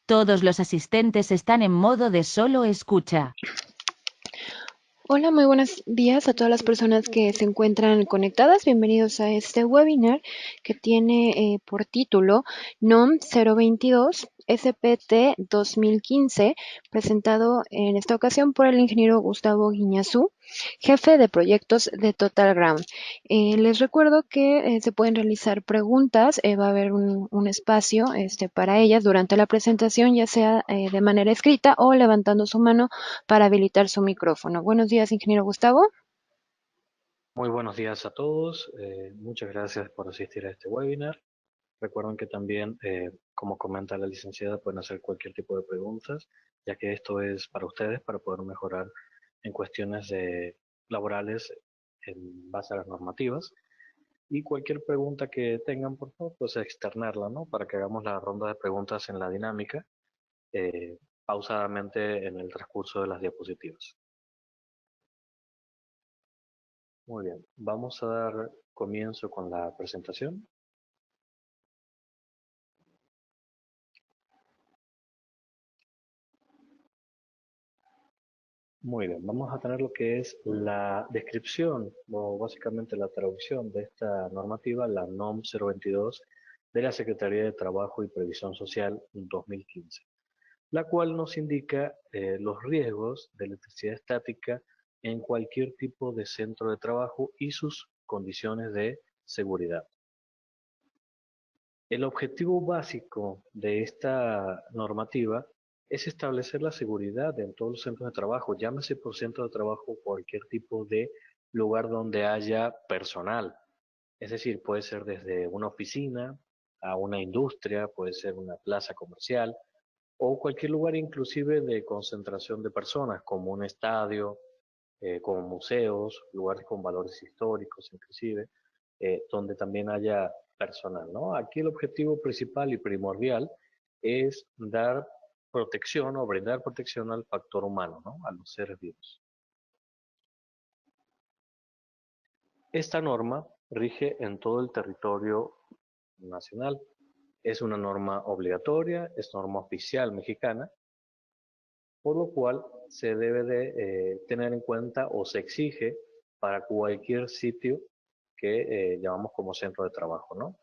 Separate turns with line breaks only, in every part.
Todos los asistentes están en modo de solo escucha.
Hola, muy buenos días a todas las personas que se encuentran conectadas. Bienvenidos a este webinar que tiene por título NOM 022 SPT 2015, presentado en esta ocasión por el ingeniero Gustavo Guiñazú, jefe de proyectos de Total Ground. Les recuerdo que se pueden realizar preguntas, va a haber un espacio para ellas durante la presentación, ya sea de manera escrita o levantando su mano para habilitar su micrófono. Buenos días, ingeniero Gustavo.
Muy buenos días a todos. Muchas gracias por asistir a este webinar. Recuerden que también, como comenta la licenciada, pueden hacer cualquier tipo de preguntas, ya que esto es para ustedes, para poder mejorar en cuestiones laborales en base a las normativas. Y cualquier pregunta que tengan, por favor, pues externarla, ¿no? Para que hagamos la ronda de preguntas en la dinámica, pausadamente en el transcurso de las diapositivas. Muy bien, vamos a dar comienzo con la presentación. Muy bien, vamos a tener lo que es la descripción o básicamente la traducción de esta normativa, la NOM 022 de la Secretaría de Trabajo y Previsión Social 2015, la cual nos indica los riesgos de electricidad estática en cualquier tipo de centro de trabajo y sus condiciones de seguridad. El objetivo básico de esta normativa es establecer la seguridad en todos los centros de trabajo, llámese por centro de trabajo cualquier tipo de lugar donde haya personal. Es decir, puede ser desde una oficina a una industria, puede ser una plaza comercial o cualquier lugar inclusive de concentración de personas, como un estadio, como museos, lugares con valores históricos inclusive, donde también haya personal, ¿no? Aquí el objetivo principal y primordial es dar protección o brindar protección al factor humano, ¿no? A los seres vivos. Esta norma rige en todo el territorio nacional. Es una norma obligatoria, es norma oficial mexicana, por lo cual se debe de tener en cuenta o se exige para cualquier sitio que llamamos como centro de trabajo, ¿no?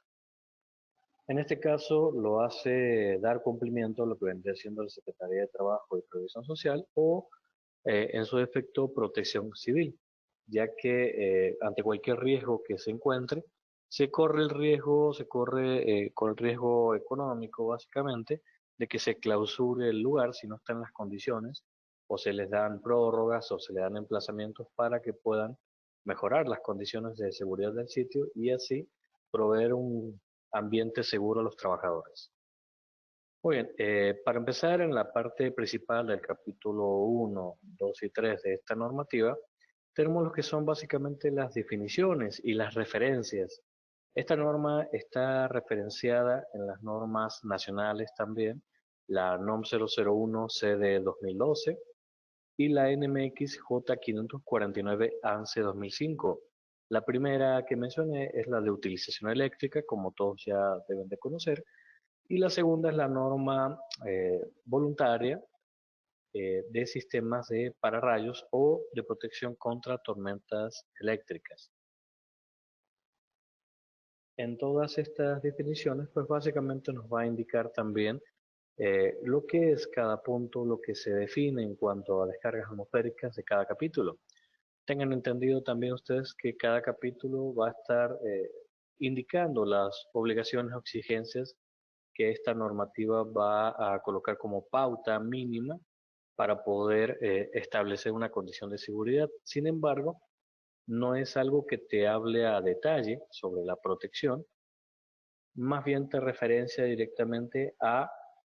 En este caso lo hace dar cumplimiento a lo que vendría siendo la Secretaría de Trabajo y Previsión Social o en su defecto protección civil, ya que ante cualquier riesgo que se encuentre, se corre el riesgo, se corre con el riesgo económico básicamente de que se clausure el lugar si no están las condiciones o se les dan prórrogas o se les dan emplazamientos para que puedan mejorar las condiciones de seguridad del sitio y así proveer un ambiente seguro a los trabajadores. Muy bien, para empezar en la parte principal del capítulo 1, 2 y 3 de esta normativa, tenemos lo que son básicamente las definiciones y las referencias. Esta norma está referenciada en las normas nacionales también, la NOM 001 CD 2012 y la NMX J549 ANSE 2005. La primera que mencioné es la de utilización eléctrica, como todos ya deben de conocer, y la segunda es la norma voluntaria de sistemas de pararrayos o de protección contra tormentas eléctricas. En todas estas definiciones, pues básicamente nos va a indicar también lo que es cada punto, lo que se define en cuanto a descargas atmosféricas de cada capítulo. Tengan entendido también ustedes que cada capítulo va a estar indicando las obligaciones o exigencias que esta normativa va a colocar como pauta mínima para poder establecer una condición de seguridad. Sin embargo, no es algo que te hable a detalle sobre la protección, más bien te referencia directamente a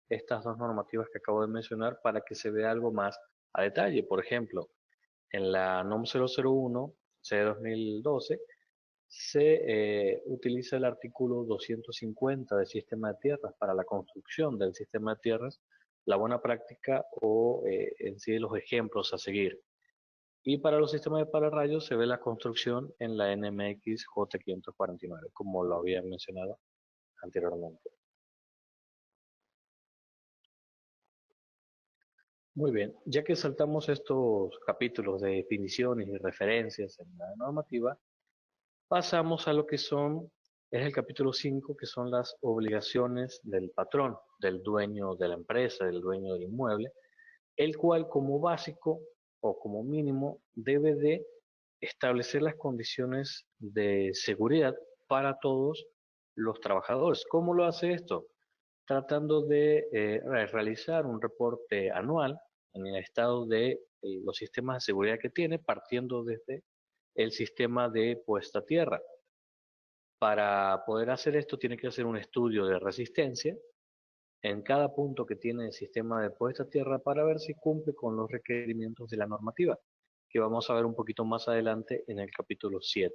estas dos normativas que acabo de mencionar para que se vea algo más a detalle. Por ejemplo, en la NOM 001 C 2012 se utiliza el artículo 250 del sistema de tierras para la construcción del sistema de tierras, la buena práctica o en sí los ejemplos a seguir. Y para los sistemas de pararrayos se ve la construcción en la NMX J549, como lo había mencionado anteriormente. Muy bien, ya que saltamos estos capítulos de definiciones y referencias en la normativa, pasamos a lo que es el capítulo 5, que son las obligaciones del patrón, del dueño de la empresa, del dueño del inmueble, el cual como básico o como mínimo debe de establecer las condiciones de seguridad para todos los trabajadores. ¿Cómo lo hace esto? Tratando de realizar un reporte anual en el estado de los sistemas de seguridad que tiene, partiendo desde el sistema de puesta a tierra. Para poder hacer esto tiene que hacer un estudio de resistencia en cada punto que tiene el sistema de puesta a tierra para ver si cumple con los requerimientos de la normativa, que vamos a ver un poquito más adelante en el capítulo 7.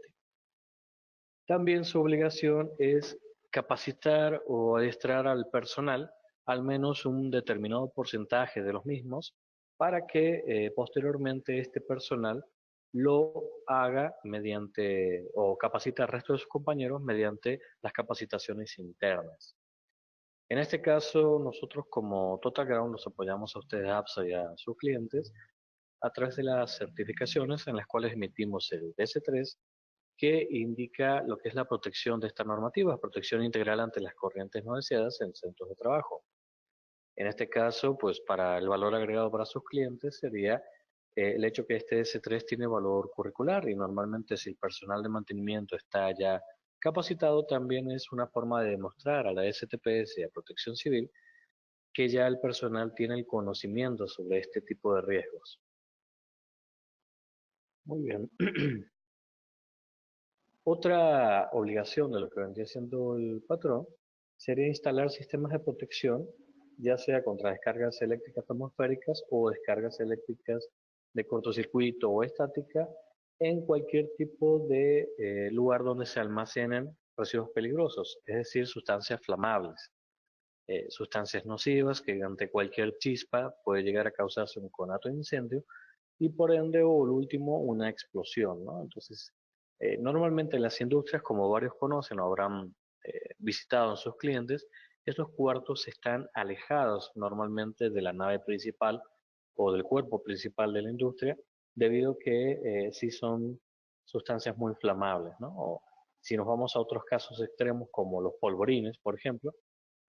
También su obligación es capacitar o adiestrar al personal, al menos un determinado porcentaje de los mismos, para que posteriormente este personal lo haga mediante o capacite al resto de sus compañeros mediante las capacitaciones internas. En este caso, nosotros como Total Ground los apoyamos a ustedes, APSA, y a sus clientes a través de las certificaciones en las cuales emitimos el DS3, que indica lo que es la protección de esta normativa, protección integral ante las corrientes no deseadas en centros de trabajo. En este caso, pues para el valor agregado para sus clientes sería el hecho que este S3 tiene valor curricular y normalmente si el personal de mantenimiento está ya capacitado, también es una forma de demostrar a la STPS y a Protección Civil que ya el personal tiene el conocimiento sobre este tipo de riesgos. Muy bien. Otra obligación de lo que vendría siendo el patrón sería instalar sistemas de protección, ya sea contra descargas eléctricas atmosféricas o descargas eléctricas de cortocircuito o estática en cualquier tipo de lugar donde se almacenen residuos peligrosos, es decir, sustancias flamables, sustancias nocivas que ante cualquier chispa puede llegar a causarse un conato de incendio y por ende, o el último, una explosión, ¿no? Entonces, normalmente las industrias, como varios conocen o habrán visitado en sus clientes, estos cuartos están alejados normalmente de la nave principal o del cuerpo principal de la industria, debido a que sí son sustancias muy inflamables, ¿no? O si nos vamos a otros casos extremos como los polvorines, por ejemplo,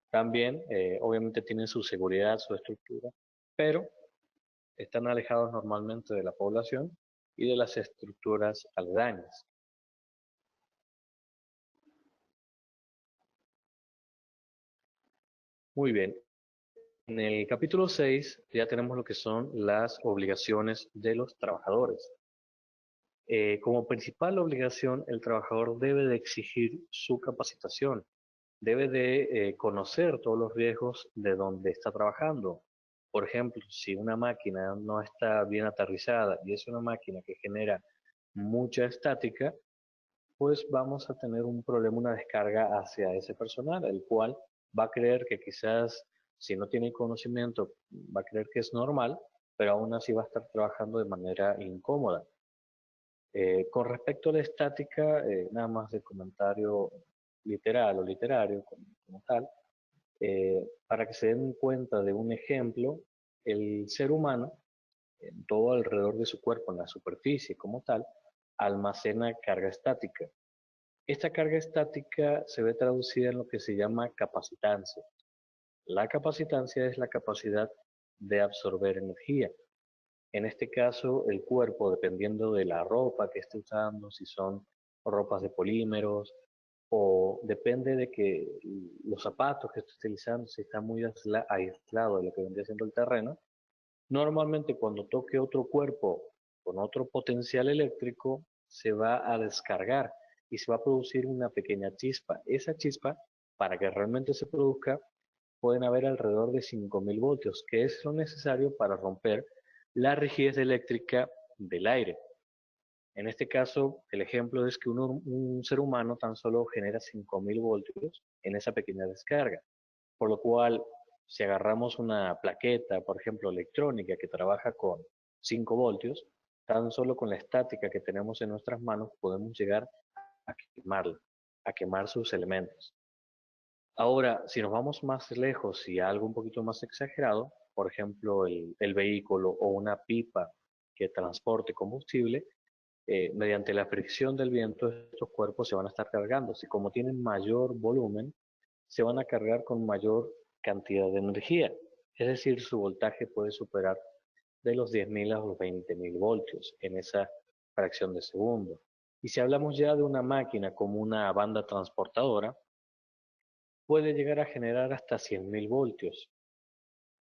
también obviamente tienen su seguridad, su estructura, pero están alejados normalmente de la población y de las estructuras aledañas. Muy bien, en el capítulo 6 ya tenemos lo que son las obligaciones de los trabajadores. Como principal obligación, el trabajador debe de exigir su capacitación, debe de conocer todos los riesgos de donde está trabajando. Por ejemplo, si una máquina no está bien aterrizada y es una máquina que genera mucha estática, pues vamos a tener un problema, una descarga hacia ese personal, el cual va a creer que quizás si no tiene conocimiento, va a creer que es normal, pero aún así va a estar trabajando de manera incómoda. Con respecto a la estática, nada más de comentario literal o literario como tal, para que se den cuenta de un ejemplo, el ser humano, en todo alrededor de su cuerpo, en la superficie como tal, almacena carga estática. Esta carga estática se ve traducida en lo que se llama capacitancia. La capacitancia es la capacidad de absorber energía. En este caso, el cuerpo, dependiendo de la ropa que esté usando, si son ropas de polímeros o depende de que los zapatos que esté utilizando, si está muy aislado de lo que vendría siendo el terreno, normalmente cuando toque otro cuerpo con otro potencial eléctrico, se va a descargar y se va a producir una pequeña chispa. Esa chispa, para que realmente se produzca, pueden haber alrededor de 5000 voltios, que es lo necesario para romper la rigidez eléctrica del aire. En este caso, el ejemplo es que un ser humano tan solo genera 5000 voltios en esa pequeña descarga. Por lo cual, si agarramos una plaqueta, por ejemplo, electrónica que trabaja con 5 voltios, tan solo con la estática que tenemos en nuestras manos podemos llegar a quemarla, a quemar sus elementos. Ahora, si nos vamos más lejos y algo un poquito más exagerado, por ejemplo, el vehículo o una pipa que transporte combustible, mediante la fricción del viento, estos cuerpos se van a estar cargando. Si como tienen mayor volumen, se van a cargar con mayor cantidad de energía. Es decir, su voltaje puede superar de los 10.000 a los 20.000 voltios en esa fracción de segundo. Y si hablamos ya de una máquina como una banda transportadora, puede llegar a generar hasta 100.000 voltios.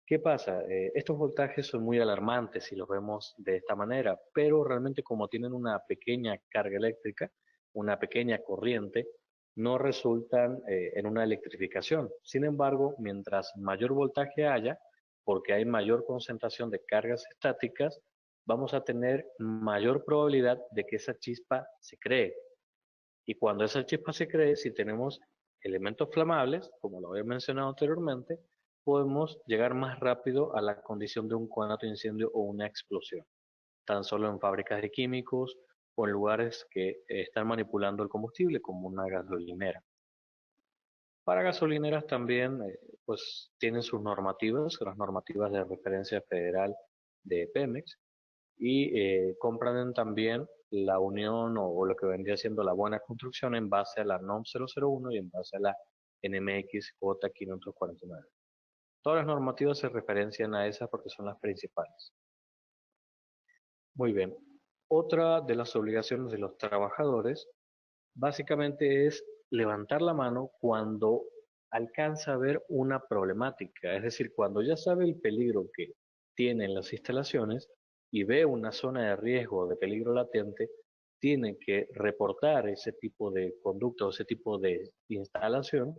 ¿Qué pasa? Estos voltajes son muy alarmantes si los vemos de esta manera, pero realmente como tienen una pequeña carga eléctrica, una pequeña corriente, no resultan en una electrificación. Sin embargo, mientras mayor voltaje haya, porque hay mayor concentración de cargas estáticas, vamos a tener mayor probabilidad de que esa chispa se cree. Y cuando esa chispa se cree, si tenemos elementos flamables, como lo había mencionado anteriormente, podemos llegar más rápido a la condición de un conato de incendio o una explosión, tan solo en fábricas de químicos o en lugares que están manipulando el combustible, como una gasolinera. Para gasolineras también, pues tienen sus normativas, las normativas de referencia federal de Pemex, y compran también la unión o lo que vendría siendo la buena construcción en base a la NOM 001 y en base a la NMX J549. Todas las normativas se referencian a esas porque son las principales. Muy bien. Otra de las obligaciones de los trabajadores básicamente es levantar la mano cuando alcanza a ver una problemática, es decir, cuando ya sabe el peligro que tienen las instalaciones y ve una zona de riesgo o de peligro latente, tiene que reportar ese tipo de conducta o ese tipo de instalación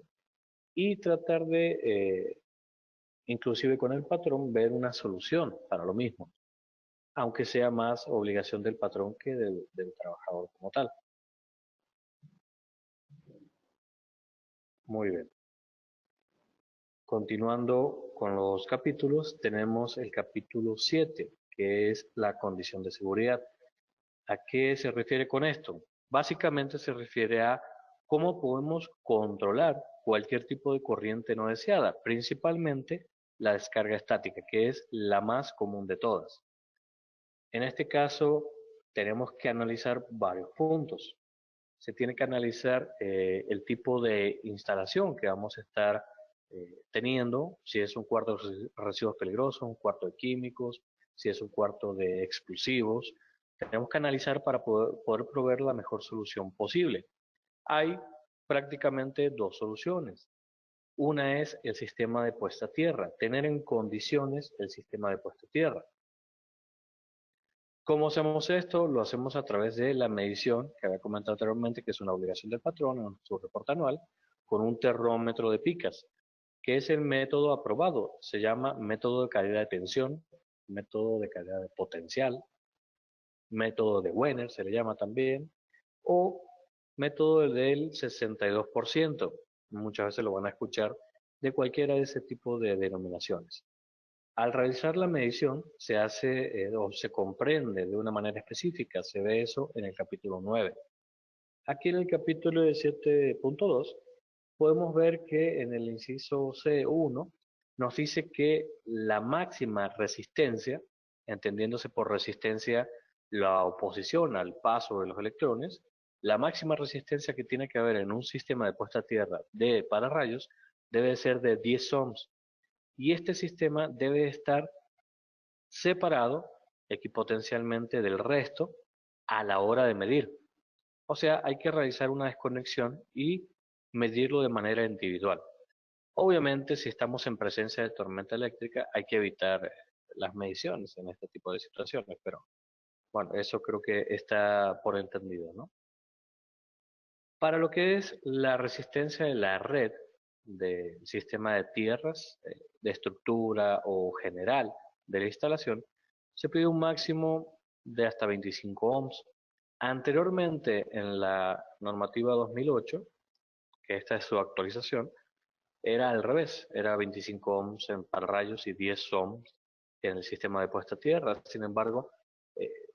y tratar de, inclusive con el patrón, ver una solución para lo mismo, aunque sea más obligación del patrón que del trabajador como tal. Muy bien. Continuando con los capítulos, tenemos el capítulo 7, que es la condición de seguridad. ¿A qué se refiere con esto? Básicamente se refiere a cómo podemos controlar cualquier tipo de corriente no deseada, principalmente la descarga estática, que es la más común de todas. En este caso, tenemos que analizar varios puntos. Se tiene que analizar el tipo de instalación que vamos a estar teniendo, si es un cuarto de residuos peligrosos, un cuarto de químicos, si es un cuarto de explosivos. Tenemos que analizar para poder proveer la mejor solución posible. Hay prácticamente dos soluciones. Una es el sistema de puesta a tierra, tener en condiciones el sistema de puesta a tierra. ¿Cómo hacemos esto? Lo hacemos a través de la medición que había comentado anteriormente, que es una obligación del patrón en su reporte anual, con un termómetro de picas, que es el método aprobado. Se llama método de calidad de tensión, método de calidad de potencial, método de Wenner se le llama también, o método del 62%. Muchas veces lo van a escuchar de cualquiera de ese tipo de denominaciones. Al realizar la medición se hace o se comprende de una manera específica, se ve eso en el capítulo 9. Aquí en el capítulo de 7.2 podemos ver que en el inciso C1 nos dice que la máxima resistencia, entendiéndose por resistencia la oposición al paso de los electrones, la máxima resistencia que tiene que haber en un sistema de puesta a tierra de pararrayos debe ser de 10 ohms. Y este sistema debe estar separado equipotencialmente del resto a la hora de medir. O sea, hay que realizar una desconexión y medirlo de manera individual. Obviamente, si estamos en presencia de tormenta eléctrica, hay que evitar las mediciones en este tipo de situaciones, pero bueno, eso creo que está por entendido, ¿no? Para lo que es la resistencia de la red del sistema de tierras, de estructura o general de la instalación, se pide un máximo de hasta 25 ohms. Anteriormente, en la normativa 2008, que esta es su actualización, era al revés, era 25 ohms en pararrayos y 10 ohms en el sistema de puesta a tierra. Sin embargo,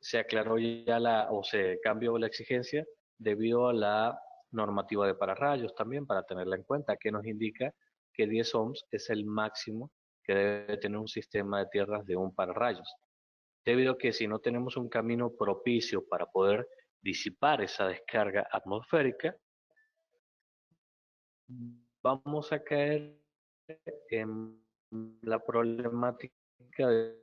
se aclaró ya o se cambió la exigencia debido a la normativa de pararrayos también para tenerla en cuenta, que nos indica que 10 ohms es el máximo que debe tener un sistema de tierras de un pararrayos, debido a que si no tenemos un camino propicio para poder disipar esa descarga atmosférica, vamos a caer en la problemática de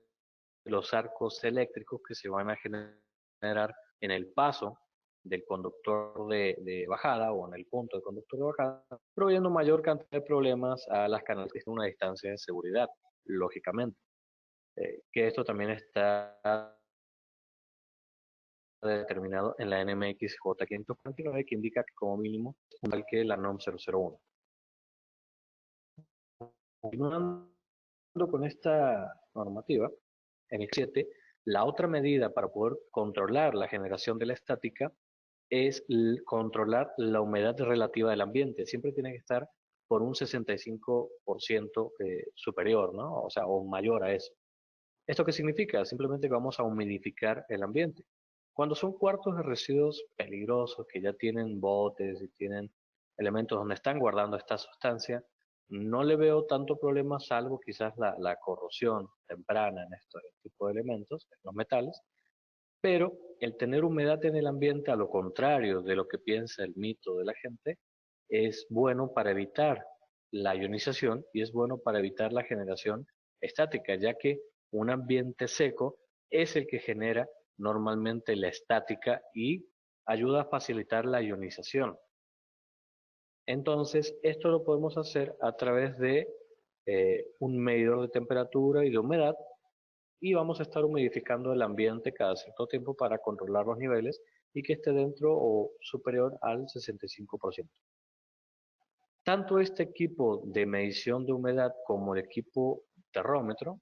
los arcos eléctricos que se van a generar en el paso del conductor de bajada o en el punto del conductor de bajada, proveyendo mayor cantidad de problemas a las canales que están a una distancia de seguridad, lógicamente. Que esto también está determinado en la NMX J549, que indica que como mínimo es igual que la NOM 001. Continuando con esta normativa, en el 7, la otra medida para poder controlar la generación de la estática es controlar la humedad relativa del ambiente. Siempre tiene que estar por un 65% superior, ¿no? O sea, o mayor a eso. ¿Esto qué significa? Simplemente que vamos a humidificar el ambiente. Cuando son cuartos de residuos peligrosos que ya tienen botes y tienen elementos donde están guardando esta sustancia, no le veo tanto problema salvo quizás la corrosión temprana en este tipo de elementos, en los metales, pero el tener humedad en el ambiente, a lo contrario de lo que piensa el mito de la gente, es bueno para evitar la ionización y es bueno para evitar la generación estática, ya que un ambiente seco es el que genera normalmente la estática y ayuda a facilitar la ionización. Entonces, esto lo podemos hacer a través de un medidor de temperatura y de humedad y vamos a estar humidificando el ambiente cada cierto tiempo para controlar los niveles y que esté dentro o superior al 65%. Tanto este equipo de medición de humedad como el equipo terrómetro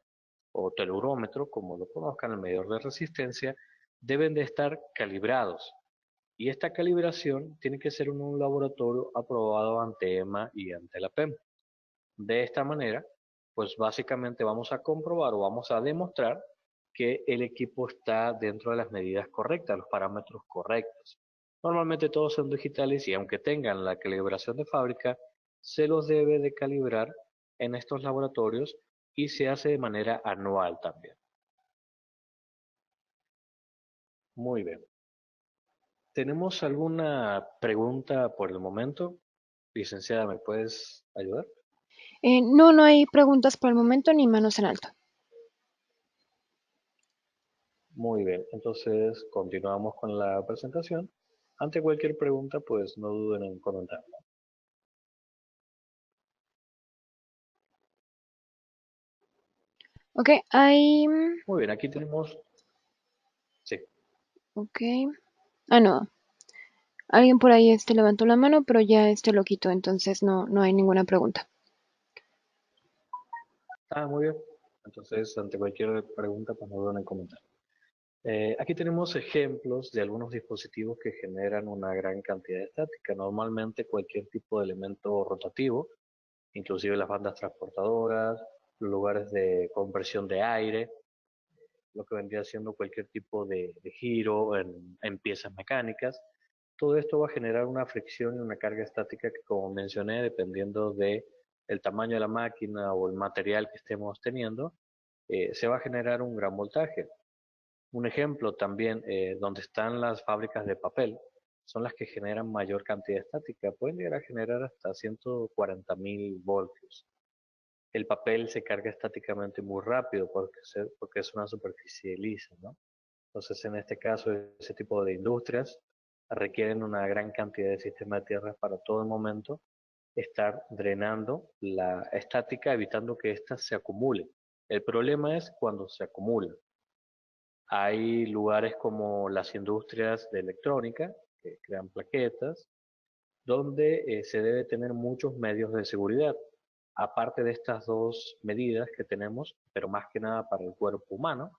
o telurómetro, como lo conozcan, el medidor de resistencia, deben de estar calibrados. Y esta calibración tiene que ser en un laboratorio aprobado ante EMA y ante la PEM. De esta manera, pues básicamente vamos a comprobar o vamos a demostrar que el equipo está dentro de las medidas correctas, los parámetros correctos. Normalmente todos son digitales y aunque tengan la calibración de fábrica, se los debe de calibrar en estos laboratorios y se hace de manera anual también. Muy bien. ¿Tenemos alguna pregunta por el momento? Licenciada, ¿me puedes ayudar?
No, no hay preguntas por el momento ni manos en alto.
Muy bien, entonces continuamos con la presentación. Ante cualquier pregunta, pues no duden en comentarla.
Ok, hay...
Muy bien, aquí tenemos... Sí,
Ok. Ah, no. Alguien por ahí levantó la mano, pero ya lo quitó, entonces no hay ninguna pregunta.
muy bien. Entonces, ante cualquier pregunta, pues no duden en comentar. Aquí tenemos ejemplos de algunos dispositivos que generan una gran cantidad de estática. Normalmente cualquier tipo de elemento rotativo, inclusive las bandas transportadoras, los lugares de compresión de aire, lo que vendría siendo cualquier tipo de giro en piezas mecánicas. Todo esto va a generar una fricción y una carga estática que, como mencioné, dependiendo de el tamaño de la máquina o el material que estemos teniendo, se va a generar un gran voltaje. Un ejemplo también, donde están las fábricas de papel, son las que generan mayor cantidad estática. Pueden llegar a generar hasta 140.000 voltios. El papel se carga estáticamente muy rápido porque es una superficie lisa, ¿no? Entonces, en este caso, ese tipo de industrias requieren una gran cantidad de sistemas de tierras para todo el momento estar drenando la estática, evitando que ésta se acumule. El problema es cuando se acumula. Hay lugares como las industrias de electrónica, que crean plaquetas, donde se debe tener muchos medios de seguridad. Aparte de estas dos medidas que tenemos, pero más que nada para el cuerpo humano,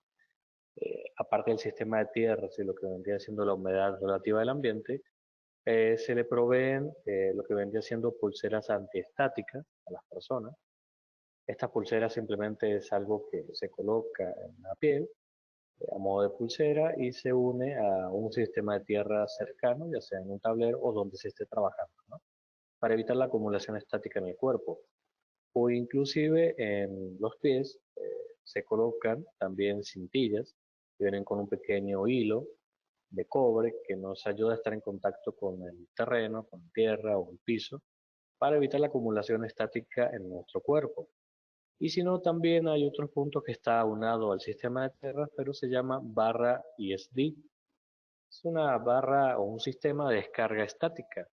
aparte del sistema de tierras y lo que vendría siendo la humedad relativa del ambiente, se le proveen lo que vendría siendo pulseras antiestáticas a las personas. Esta pulsera simplemente es algo que se coloca en la piel a modo de pulsera y se une a un sistema de tierra cercano, ya sea en un tablero o donde se esté trabajando, ¿no? Para evitar la acumulación estática en el cuerpo. o inclusive en los pies se colocan también cintillas que vienen con un pequeño hilo de cobre que nos ayuda a estar en contacto con el terreno, con tierra o el piso, para evitar la acumulación estática en nuestro cuerpo. Y si no, también hay otros puntos que está aunado al sistema de tierras, pero se llama barra ISD. Es una barra o un sistema de descarga estática,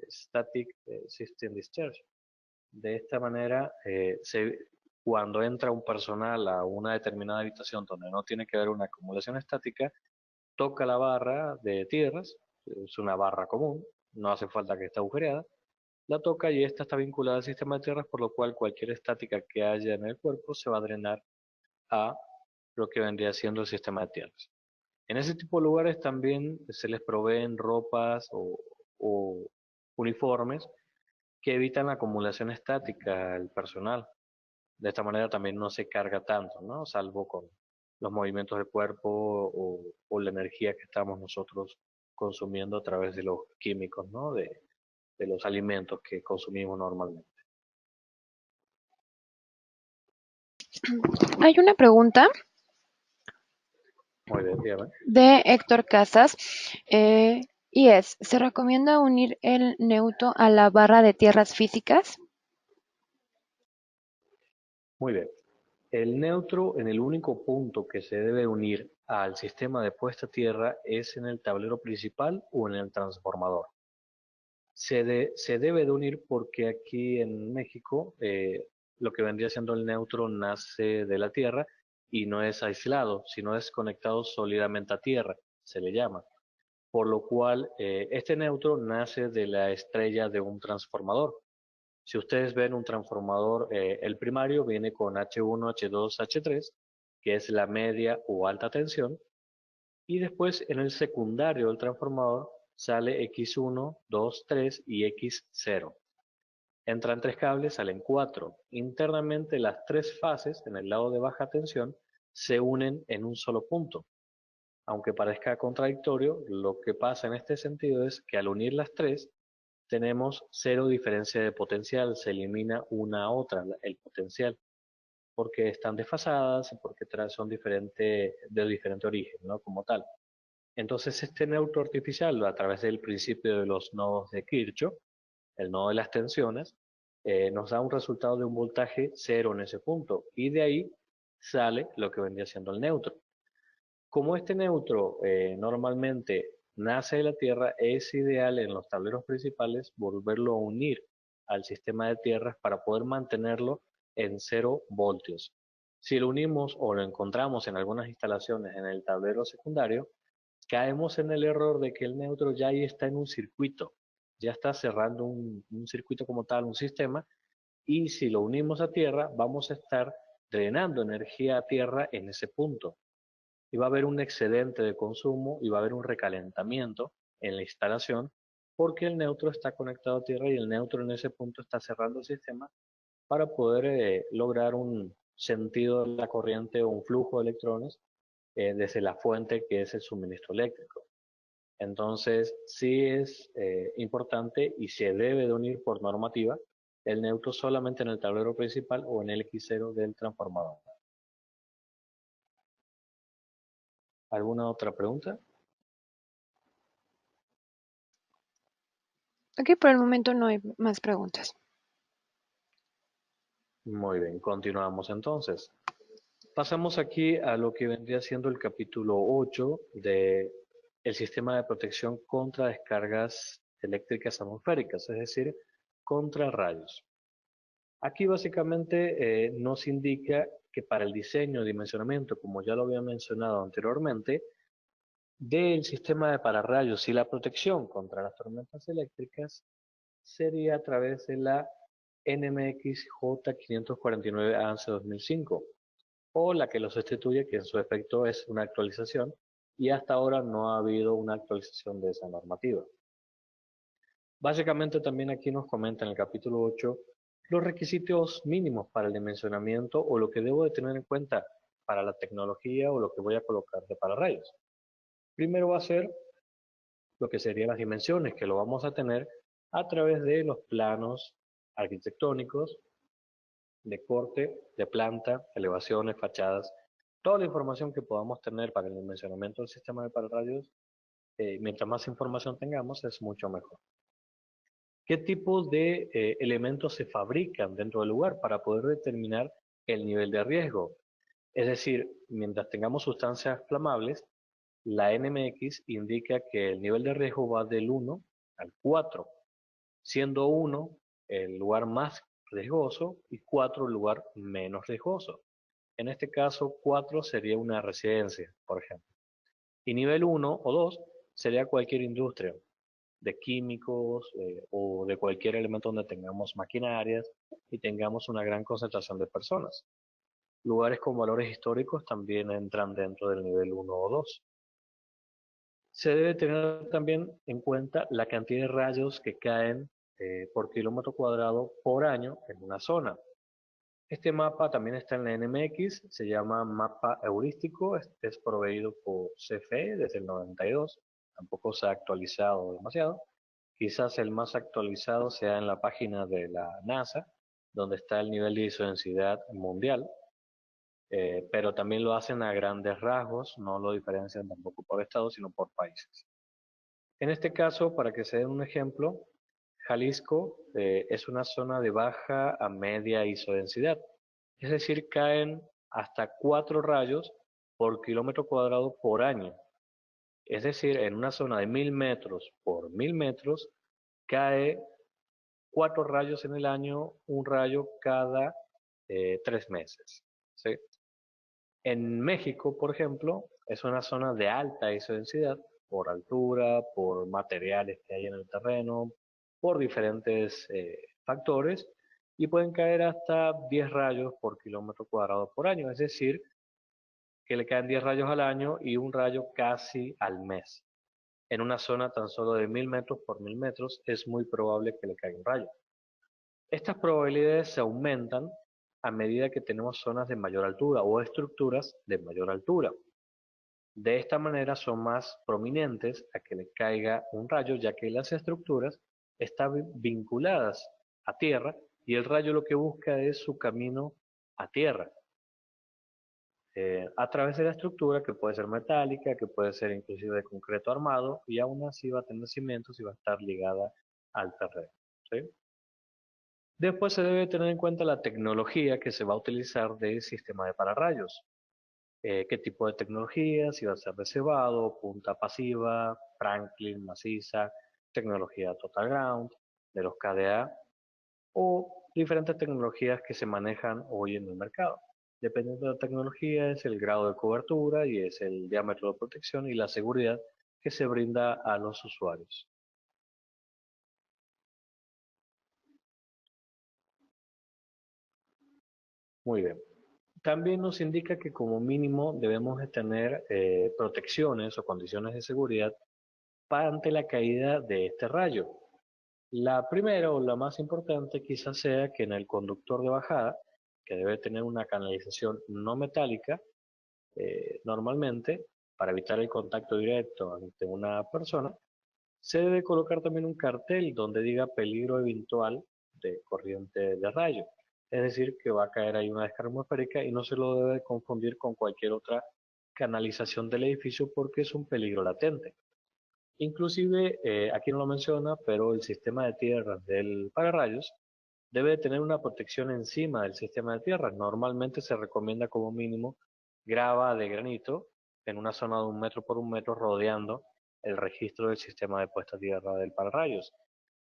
Static System Discharge. De esta manera, cuando entra un personal a una determinada habitación donde no tiene que haber una acumulación estática, toca la barra de tierras, es una barra común, no hace falta que esté agujereada, la toca y esta está vinculada al sistema de tierras, por lo cual cualquier estática que haya en el cuerpo se va a drenar a lo que vendría siendo el sistema de tierras. En ese tipo de lugares también se les proveen ropas o uniformes que evitan la acumulación estática al personal. De esta manera también no se carga tanto, ¿no? Salvo con los movimientos del cuerpo o la energía que estamos nosotros consumiendo a través de los químicos, ¿no? De los alimentos que consumimos normalmente.
Hay una pregunta
Muy bien, dígame.
de Héctor Casas y es, ¿se recomienda unir el neutro a la barra de tierras físicas?
Muy bien. El neutro en el único punto que se debe unir al sistema de puesta a tierra es en el tablero principal o en el transformador. Se debe de unir porque aquí en México lo que vendría siendo el neutro nace de la tierra y no es aislado, sino es conectado sólidamente a tierra, se le llama. Por lo cual este neutro nace de la estrella de un transformador. Si ustedes ven un transformador, el primario viene con H1, H2, H3, que es la media o alta tensión, y después en el secundario del transformador sale X1, 2, 3 y X0. Entran tres cables, salen cuatro. Internamente las tres fases en el lado de baja tensión se unen en un solo punto. Aunque parezca contradictorio, lo que pasa en este sentido es que al unir las tres tenemos cero diferencia de potencial, se elimina una a otra el potencial, porque están desfasadas y porque son de diferente origen, ¿no? Como tal. Entonces este neutro artificial, a través del principio de los nodos de Kirchhoff, el nodo de las tensiones, nos da un resultado de un voltaje cero en ese punto, y de ahí sale lo que vendría siendo el neutro. Como este neutro normalmente nace de la Tierra, es ideal en los tableros principales volverlo a unir al sistema de tierras para poder mantenerlo en 0 voltios. Si lo unimos o lo encontramos en algunas instalaciones en el tablero secundario, caemos en el error de que el neutro ya ahí está en un circuito, ya está cerrando un circuito como tal, un sistema, y si lo unimos a tierra, vamos a estar drenando energía a tierra en ese punto y va a haber un excedente de consumo y va a haber un recalentamiento en la instalación porque el neutro está conectado a tierra y el neutro en ese punto está cerrando el sistema para poder lograr un sentido de la corriente o un flujo de electrones desde la fuente que es el suministro eléctrico. Entonces, sí es importante y se debe de unir por normativa el neutro solamente en el tablero principal o en el X0 del transformador. ¿Alguna otra pregunta?
Ok, por el momento no hay más preguntas.
Muy bien, continuamos entonces. Pasamos aquí a lo que vendría siendo el capítulo 8 de el sistema de protección contra descargas eléctricas atmosféricas, es decir, contra rayos. Aquí básicamente nos indica que para el diseño y dimensionamiento, como ya lo había mencionado anteriormente, del sistema de pararrayos y la protección contra las tormentas eléctricas sería a través de la NMX J549 ANSI 2005 o la que lo sustituye, que en su efecto es una actualización y hasta ahora no ha habido una actualización de esa normativa. Básicamente también aquí nos comenta en el capítulo 8 los requisitos mínimos para el dimensionamiento o lo que debo de tener en cuenta para la tecnología o lo que voy a colocar de pararrayos. Primero va a ser lo que serían las dimensiones, que lo vamos a tener a través de los planos arquitectónicos de corte, de planta, elevaciones, fachadas, toda la información que podamos tener para el dimensionamiento del sistema de pararrayos, mientras más información tengamos, es mucho mejor. ¿Qué tipo de elementos se fabrican dentro del lugar para poder determinar el nivel de riesgo? Es decir, mientras tengamos sustancias flamables, la NMX indica que el nivel de riesgo va del 1 al 4, siendo 1 el lugar más riesgoso y 4 el lugar menos riesgoso. En este caso, 4 sería una residencia, por ejemplo. Y nivel 1 o 2 sería cualquier industria de químicos o de cualquier elemento donde tengamos maquinarias y tengamos una gran concentración de personas. Lugares con valores históricos también entran dentro del nivel 1 o 2. Se debe tener también en cuenta la cantidad de rayos que caen por kilómetro cuadrado por año en una zona. Este mapa también está en la NMX, se llama mapa heurístico, es proveído por CFE desde el 92, tampoco se ha actualizado demasiado. Quizás el más actualizado sea en la página de la NASA, donde está el nivel de isodensidad mundial, pero también lo hacen a grandes rasgos, no lo diferencian tampoco por estados, sino por países. En este caso, para que se den un ejemplo, Jalisco es una zona de baja a media isodensidad, es decir, caen hasta 4 rayos por kilómetro cuadrado por año. Es decir, en una zona de 1000 metros por 1000 metros, cae 4 rayos en el año, un rayo cada 3 meses. ¿Sí? En México, por ejemplo, es una zona de alta isodensidad por altura, por materiales que hay en el terreno, por diferentes factores, y pueden caer hasta 10 rayos por kilómetro cuadrado por año, es decir, que le caen 10 rayos al año y un rayo casi al mes. En una zona tan solo de 1000 metros por 1000 metros es muy probable que le caiga un rayo. Estas probabilidades se aumentan a medida que tenemos zonas de mayor altura o estructuras de mayor altura. De esta manera son más prominentes a que le caiga un rayo, ya que las estructuras están vinculadas a tierra y el rayo lo que busca es su camino a tierra, a través de la estructura que puede ser metálica, que puede ser inclusive de concreto armado y aún así va a tener cimientos y va a estar ligada al terreno. ¿Sí? Después se debe tener en cuenta la tecnología que se va a utilizar del sistema de pararrayos. ¿Qué tipo de tecnología? Si va a ser de cebado, punta pasiva, Franklin, maciza, tecnología Total Ground, de los KDA o diferentes tecnologías que se manejan hoy en el mercado. Dependiendo de la tecnología es el grado de cobertura y es el diámetro de protección y la seguridad que se brinda a los usuarios. Muy bien. También nos indica que como mínimo debemos de tener protecciones o condiciones de seguridad ante la caída de este rayo. La primera o la más importante quizás sea que en el conductor de bajada, que debe tener una canalización no metálica, normalmente, para evitar el contacto directo ante una persona, se debe colocar también un cartel donde diga peligro eventual de corriente de rayo. Es decir, que va a caer ahí una descarga atmosférica y no se lo debe confundir con cualquier otra canalización del edificio porque es un peligro latente. Inclusive, aquí no lo menciona, pero el sistema de tierras del pararrayos debe tener una protección encima del sistema de tierras. Normalmente se recomienda como mínimo grava de granito en una zona de 1 metro por 1 metro rodeando el registro del sistema de puesta a tierra del pararrayos.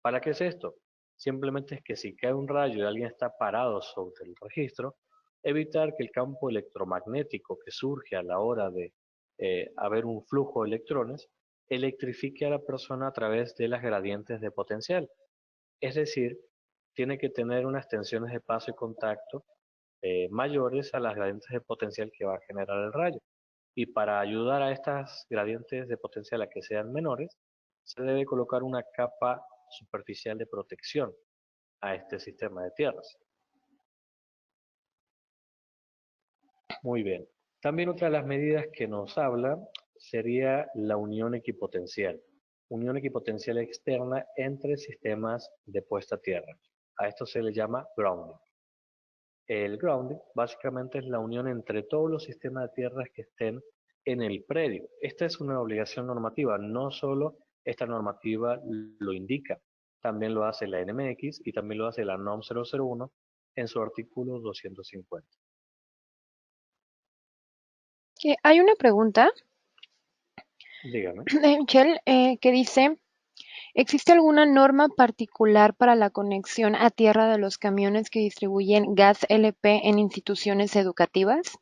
¿Para qué es esto? Simplemente es que si cae un rayo y alguien está parado sobre el registro, evitar que el campo electromagnético que surge a la hora de haber un flujo de electrones electrifique a la persona a través de las gradientes de potencial. Es decir, tiene que tener unas tensiones de paso y contacto mayores a las gradientes de potencial que va a generar el rayo. Y para ayudar a estas gradientes de potencial a que sean menores, se debe colocar una capa superficial de protección a este sistema de tierras. Muy bien. También otra de las medidas que nos habla sería la unión equipotencial. Unión equipotencial externa entre sistemas de puesta a tierra. A esto se le llama grounding. El grounding básicamente es la unión entre todos los sistemas de tierras que estén en el predio. Esta es una obligación normativa, no solo esta normativa lo indica, también lo hace la NMX y también lo hace la NOM 001 en su artículo 250.
Hay una pregunta
Dígame.
de Michelle que dice, ¿existe alguna norma particular para la conexión a tierra de los camiones que distribuyen gas LP en instituciones educativas?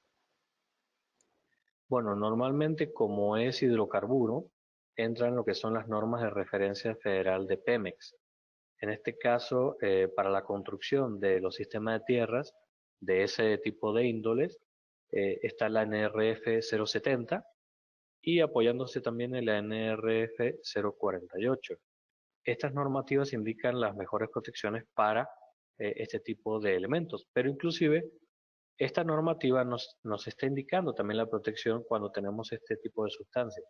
Bueno, normalmente como es hidrocarburo, entra en lo que son las normas de referencia federal de Pemex. En este caso, para la construcción de los sistemas de tierras de ese tipo de índoles, está la NRF 070 y apoyándose también en la NRF 048. Estas normativas indican las mejores protecciones para este tipo de elementos, pero inclusive esta normativa nos está indicando también la protección cuando tenemos este tipo de sustancias.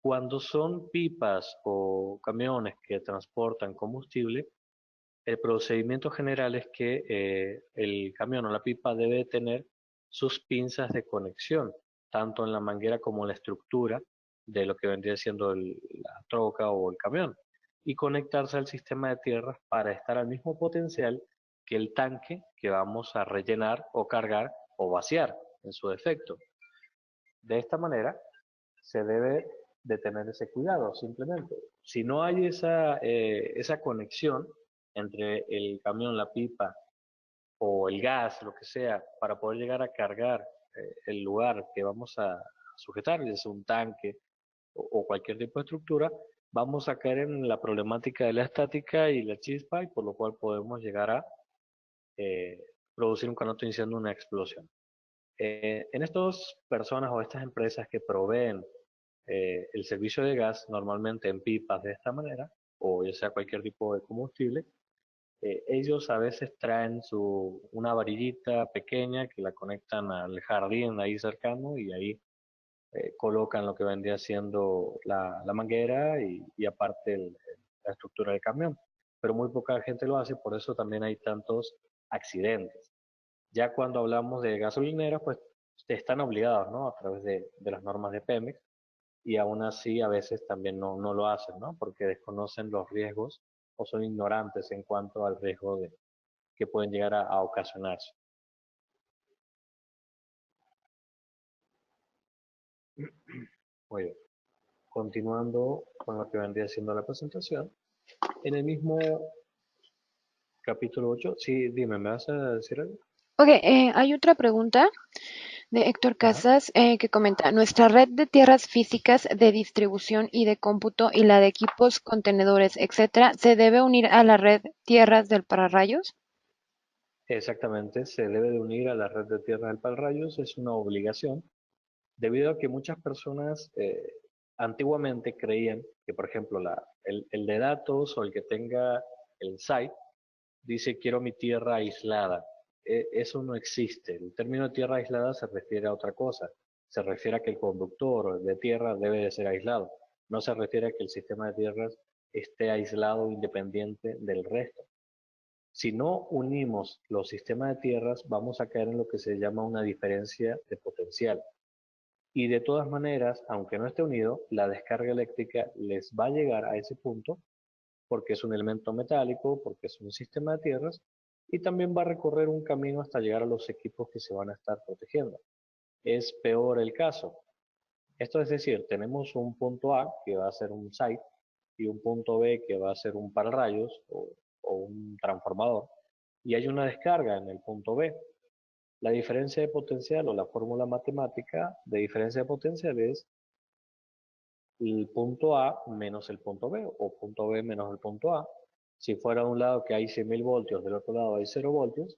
Cuando son pipas o camiones que transportan combustible, el procedimiento general es que el camión o la pipa debe tener sus pinzas de conexión, tanto en la manguera como en la estructura de lo que vendría siendo la troca o el camión, y conectarse al sistema de tierras para estar al mismo potencial que el tanque que vamos a rellenar o cargar o vaciar en su defecto. De esta manera se debe de tener ese cuidado, simplemente. Si no hay esa conexión entre el camión, la pipa o el gas, lo que sea, para poder llegar a cargar el lugar que vamos a sujetar, ya sea un tanque o cualquier tipo de estructura, vamos a caer en la problemática de la estática y la chispa, y por lo cual podemos llegar a eh, producir un canoto iniciando una explosión. En estas personas o estas empresas que proveen el servicio de gas, normalmente en pipas de esta manera, o ya sea cualquier tipo de combustible, ellos a veces traen una varillita pequeña que la conectan al jardín ahí cercano y ahí colocan lo que vendría siendo la manguera y aparte la estructura del camión. Pero muy poca gente lo hace, por eso también hay tantos accidentes. Ya cuando hablamos de gasolineras, pues están obligados, ¿no? A través de las normas de Pemex y aún así a veces también no lo hacen, ¿no? Porque desconocen los riesgos o son ignorantes en cuanto al riesgo que pueden llegar a ocasionarse. Muy bien. Continuando con lo que vendría siendo la presentación, en el mismo capítulo 8, sí, dime, ¿me vas a decir algo?
Ok, hay otra pregunta de Héctor
Ajá.
Casas que comenta, nuestra red de tierras físicas de distribución y de cómputo y la de equipos, contenedores, etcétera, ¿se debe unir a la red tierras del pararrayos?
Exactamente, se debe de unir a la red de tierras del Palrayos, es una obligación, debido a que muchas personas antiguamente creían que, por ejemplo, el de datos o el que tenga el site dice quiero mi tierra aislada. Eso no existe. El término de tierra aislada se refiere a otra cosa. Se refiere a que el conductor de tierra debe de ser aislado. No se refiere a que el sistema de tierras esté aislado independiente del resto. Si no unimos los sistemas de tierras, vamos a caer en lo que se llama una diferencia de potencial. Y de todas maneras, aunque no esté unido, la descarga eléctrica les va a llegar a ese punto porque es un elemento metálico, porque es un sistema de tierras, y también va a recorrer un camino hasta llegar a los equipos que se van a estar protegiendo. Es peor el caso. Esto es decir, tenemos un punto A que va a ser un site y un punto B que va a ser un pararrayos o un transformador, y hay una descarga en el punto B. La diferencia de potencial o la fórmula matemática de diferencia de potencial es el punto A menos el punto B o punto B menos el punto A. Si fuera de un lado que hay 100.000 voltios, del otro lado hay 0 voltios,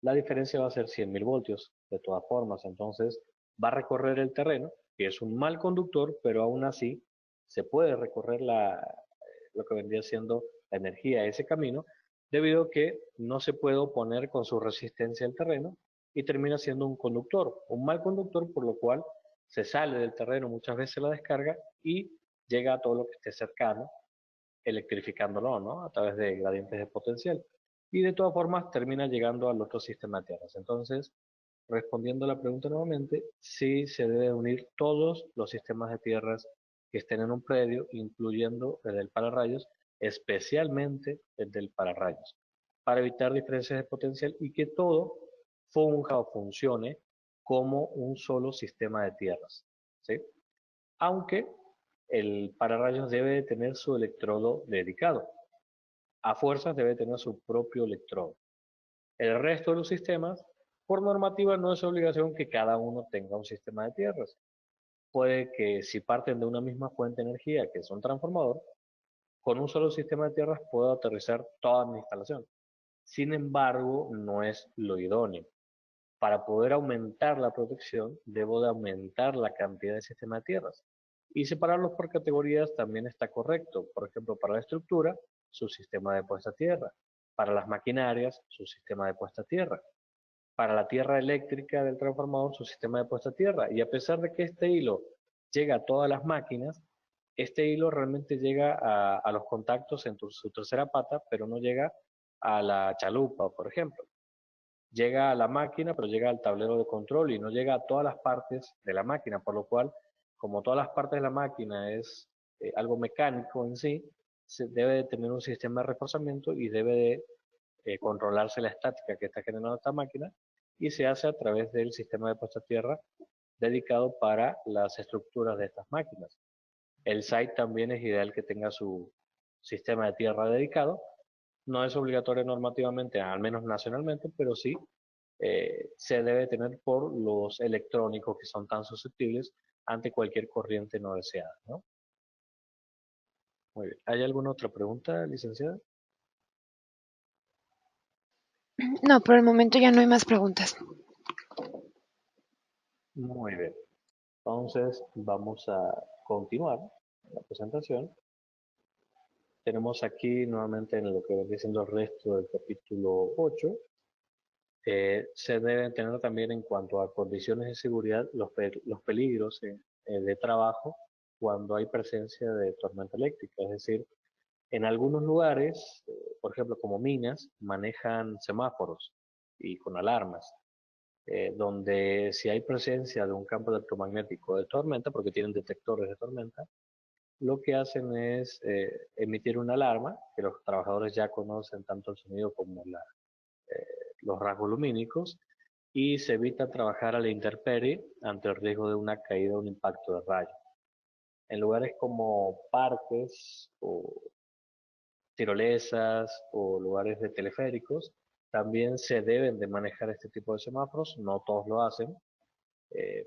la diferencia va a ser 100.000 voltios de todas formas. Entonces va a recorrer el terreno, que es un mal conductor, pero aún así se puede recorrer lo que vendría siendo la energía de ese camino, debido a que no se puede oponer con su resistencia al terreno y termina siendo un conductor, un mal conductor, por lo cual se sale del terreno muchas veces la descarga y llega a todo lo que esté cercano, electrificándolo, ¿no? A través de gradientes de potencial. y de todas formas termina llegando al otro sistema de tierras. Entonces, respondiendo a la pregunta nuevamente, sí se deben unir todos los sistemas de tierras que estén en un predio, incluyendo el del pararrayos, especialmente el del pararrayos, para evitar diferencias de potencial y que todo funja o funcione como un solo sistema de tierras, ¿sí? Aunque el pararrayos debe de tener su electrodo dedicado. A fuerzas debe tener su propio electrodo. El resto de los sistemas, por normativa, no es obligación que cada uno tenga un sistema de tierras. Puede que si parten de una misma fuente de energía, que es un transformador, con un solo sistema de tierras puedo aterrizar toda mi instalación. Sin embargo, no es lo idóneo. Para poder aumentar la protección, debo de aumentar la cantidad de sistemas de tierras. Y separarlos por categorías también está correcto. Por ejemplo, para la estructura, su sistema de puesta a tierra. Para las maquinarias, su sistema de puesta a tierra. Para la tierra eléctrica del transformador, su sistema de puesta a tierra. Y a pesar de que este hilo llega a todas las máquinas, este hilo realmente llega a los contactos en su tercera pata, pero no llega a la chalupa, por ejemplo. Llega a la máquina, pero llega al tablero de control y no llega a todas las partes de la máquina, por lo cual, como todas las partes de la máquina es algo mecánico en sí, se debe de tener un sistema de reforzamiento y debe de controlarse la estática que está generando esta máquina y se hace a través del sistema de puesta a tierra dedicado para las estructuras de estas máquinas. El site también es ideal que tenga su sistema de tierra dedicado. No es obligatorio normativamente, al menos nacionalmente, pero sí se debe tener por los electrónicos que son tan susceptibles ante cualquier corriente no deseada, ¿no? Muy bien. ¿Hay alguna otra pregunta, licenciada?
No, por el momento ya no hay más preguntas.
Muy bien. Entonces vamos a continuar la presentación. Tenemos aquí nuevamente en lo que viene siendo el resto del capítulo 8. Se deben tener también en cuanto a condiciones de seguridad los peligros de trabajo cuando hay presencia de tormenta eléctrica. Es decir, en algunos lugares, por ejemplo como minas, manejan semáforos y con alarmas, donde si hay presencia de un campo electromagnético de tormenta, porque tienen detectores de tormenta, lo que hacen es emitir una alarma, que los trabajadores ya conocen tanto el sonido como los rasgos lumínicos, y se evita trabajar a la intemperie ante el riesgo de una caída o un impacto de rayo. En lugares como parques o tirolesas o lugares de teleféricos, también se deben de manejar este tipo de semáforos, no todos lo hacen,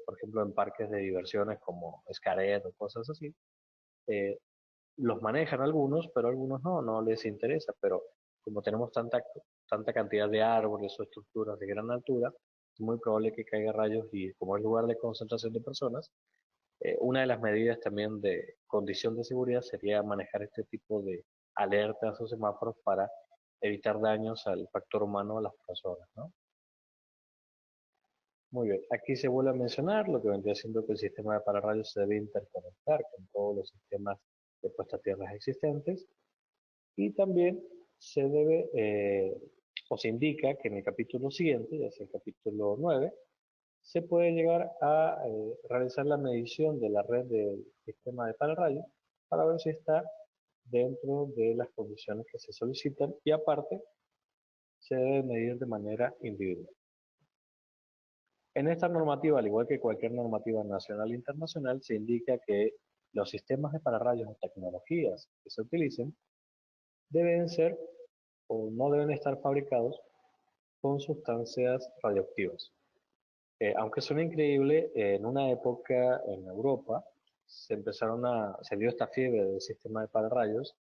por ejemplo en parques de diversiones como Xcaret o cosas así, eh, los manejan algunos, pero algunos no les interesa, pero como tenemos tanta cantidad de árboles o estructuras de gran altura, es muy probable que caiga rayos y como es lugar de concentración de personas, una de las medidas también de condición de seguridad sería manejar este tipo de alertas o semáforos para evitar daños al factor humano a las personas, ¿no? Muy bien, aquí se vuelve a mencionar lo que vendría siendo que el sistema de pararrayos se debe interconectar con todos los sistemas de puesta a tierra existentes y también se debe o se indica que en el capítulo siguiente, ya sea el capítulo 9, se puede llegar a realizar la medición de la red del sistema de pararrayos para ver si está dentro de las condiciones que se solicitan y aparte se debe medir de manera individual. En esta normativa, al igual que cualquier normativa nacional e internacional, se indica que los sistemas de pararrayos o tecnologías que se utilicen deben ser o no deben estar fabricados con sustancias radioactivas. Aunque suena increíble, en una época en Europa se dio esta fiebre del sistema de pararrayos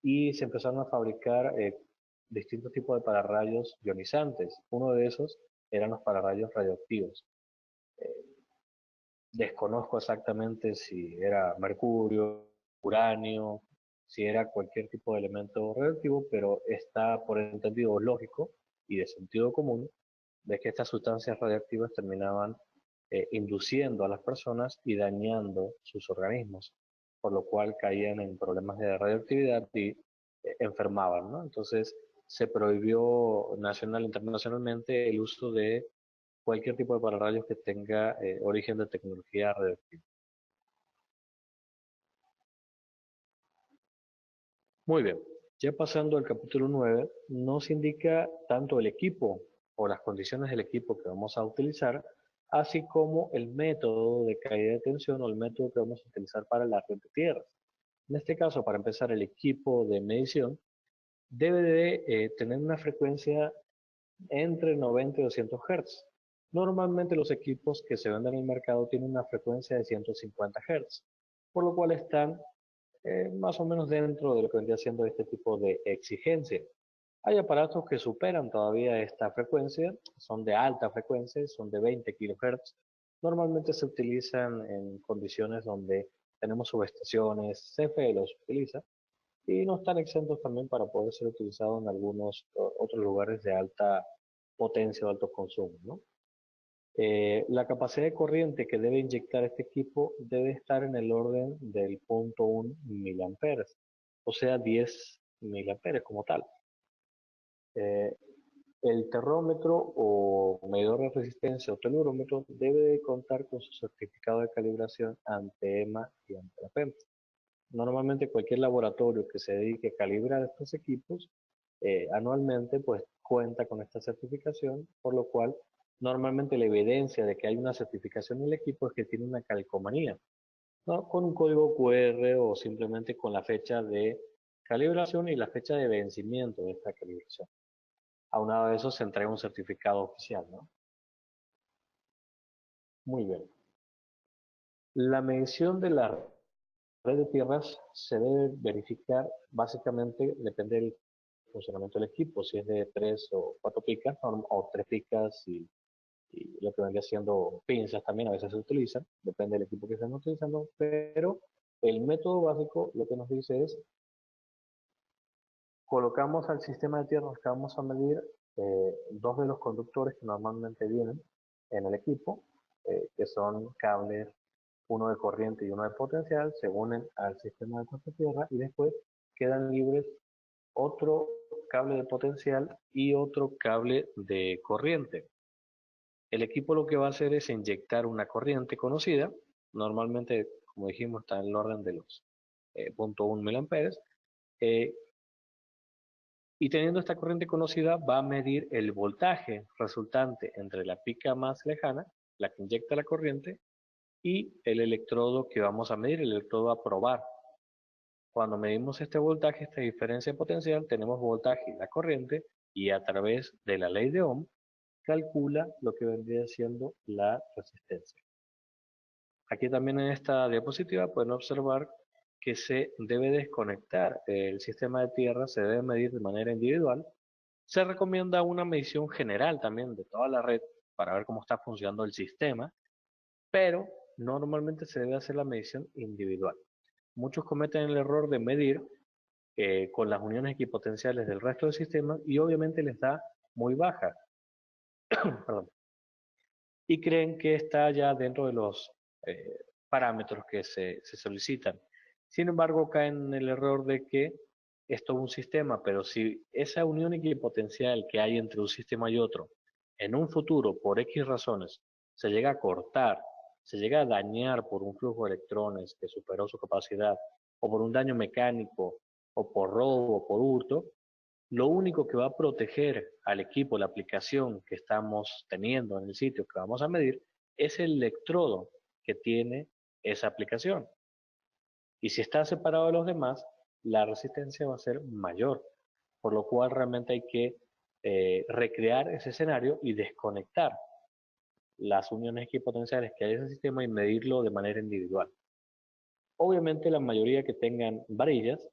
y se empezaron a fabricar distintos tipos de pararrayos ionizantes. Uno de esos eran los pararrayos radioactivos. Desconozco exactamente si era mercurio, uranio, si era cualquier tipo de elemento radioactivo, pero está por entendido lógico y de sentido común de que estas sustancias radiactivas terminaban induciendo a las personas y dañando sus organismos, por lo cual caían en problemas de radioactividad y enfermaban, ¿no? Entonces se prohibió nacional e internacionalmente el uso de cualquier tipo de pararrayos que tenga origen de tecnología radioactiva. Muy bien, ya pasando al capítulo 9, nos indica tanto el equipo o las condiciones del equipo que vamos a utilizar, así como el método de caída de tensión o el método que vamos a utilizar para la red de tierras. En este caso, para empezar, el equipo de medición debe de tener una frecuencia entre 90 y 200 Hz. Normalmente los equipos que se venden en el mercado tienen una frecuencia de 150 Hz, por lo cual están más o menos dentro de lo que vendría siendo este tipo de exigencia. Hay aparatos que superan todavía esta frecuencia, son de alta frecuencia, son de 20 kHz. Normalmente se utilizan en condiciones donde tenemos subestaciones, CFE los utiliza, y no están exentos también para poder ser utilizados en algunos otros lugares de alta potencia o alto consumo, ¿no? La capacidad de corriente que debe inyectar este equipo debe estar en el orden del 0.1 miliamperes, o sea 10 miliamperes como tal. Eh, el termómetro o medidor de resistencia o telurómetro debe de contar con su certificado de calibración ante EMA y ante la PEM. Normalmente cualquier laboratorio que se dedique a calibrar estos equipos anualmente pues cuenta con esta certificación, por lo cual normalmente la evidencia de que hay una certificación en el equipo es que tiene una calcomanía, ¿no? Con un código QR o simplemente con la fecha de calibración y la fecha de vencimiento de esta calibración. Aunado a eso se entrega un certificado oficial, ¿no? Muy bien. La medición de la red de tierras se debe verificar, básicamente depende del funcionamiento del equipo, si es de 3 o 4 picas o 3 picas y lo que vendría siendo pinzas también a veces se utilizan, depende del equipo que estén utilizando, pero el método básico lo que nos dice es colocamos al sistema de tierras que vamos a medir dos de los conductores que normalmente vienen en el equipo, que son cables, uno de corriente y uno de potencial, se unen al sistema de tierra y después quedan libres otro cable de potencial y otro cable de corriente. El equipo lo que va a hacer es inyectar una corriente conocida, normalmente, como dijimos, está en el orden de los 0.1 miliamperes, eh, y teniendo esta corriente conocida va a medir el voltaje resultante entre la pica más lejana, la que inyecta la corriente, y el electrodo que vamos a medir, el electrodo a probar. Cuando medimos este voltaje, esta diferencia potencial, tenemos voltaje y la corriente, y a través de la ley de Ohm, calcula lo que vendría siendo la resistencia. Aquí también en esta diapositiva pueden observar que se debe desconectar el sistema de tierra, se debe medir de manera individual. Se recomienda una medición general también de toda la red para ver cómo está funcionando el sistema, pero normalmente se debe hacer la medición individual. Muchos cometen el error de medir con las uniones equipotenciales del resto del sistema y obviamente les da muy baja. Perdón, y creen que está ya dentro de los parámetros que se solicitan. Sin embargo, caen en el error de que es todo un sistema, pero si esa unión equipotencial que hay entre un sistema y otro, en un futuro, por X razones, se llega a cortar, se llega a dañar por un flujo de electrones que superó su capacidad, o por un daño mecánico, o por robo, o por hurto, lo único que va a proteger al equipo, la aplicación que estamos teniendo en el sitio que vamos a medir, es el electrodo que tiene esa aplicación. Y si está separado de los demás, la resistencia va a ser mayor, por lo cual realmente hay que recrear ese escenario y desconectar las uniones equipotenciales que hay en ese sistema y medirlo de manera individual. Obviamente la mayoría que tengan varillas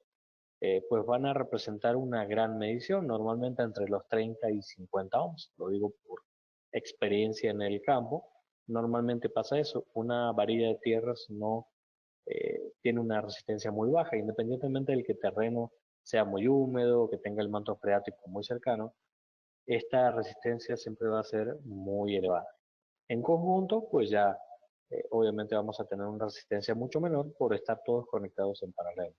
pues van a representar una gran medición, normalmente entre los 30 y 50 ohms, lo digo por experiencia en el campo, normalmente pasa eso, una varilla de tierras no tiene una resistencia muy baja, independientemente del que el terreno sea muy húmedo, que tenga el manto freático muy cercano, esta resistencia siempre va a ser muy elevada. En conjunto, pues ya obviamente vamos a tener una resistencia mucho menor por estar todos conectados en paralelo.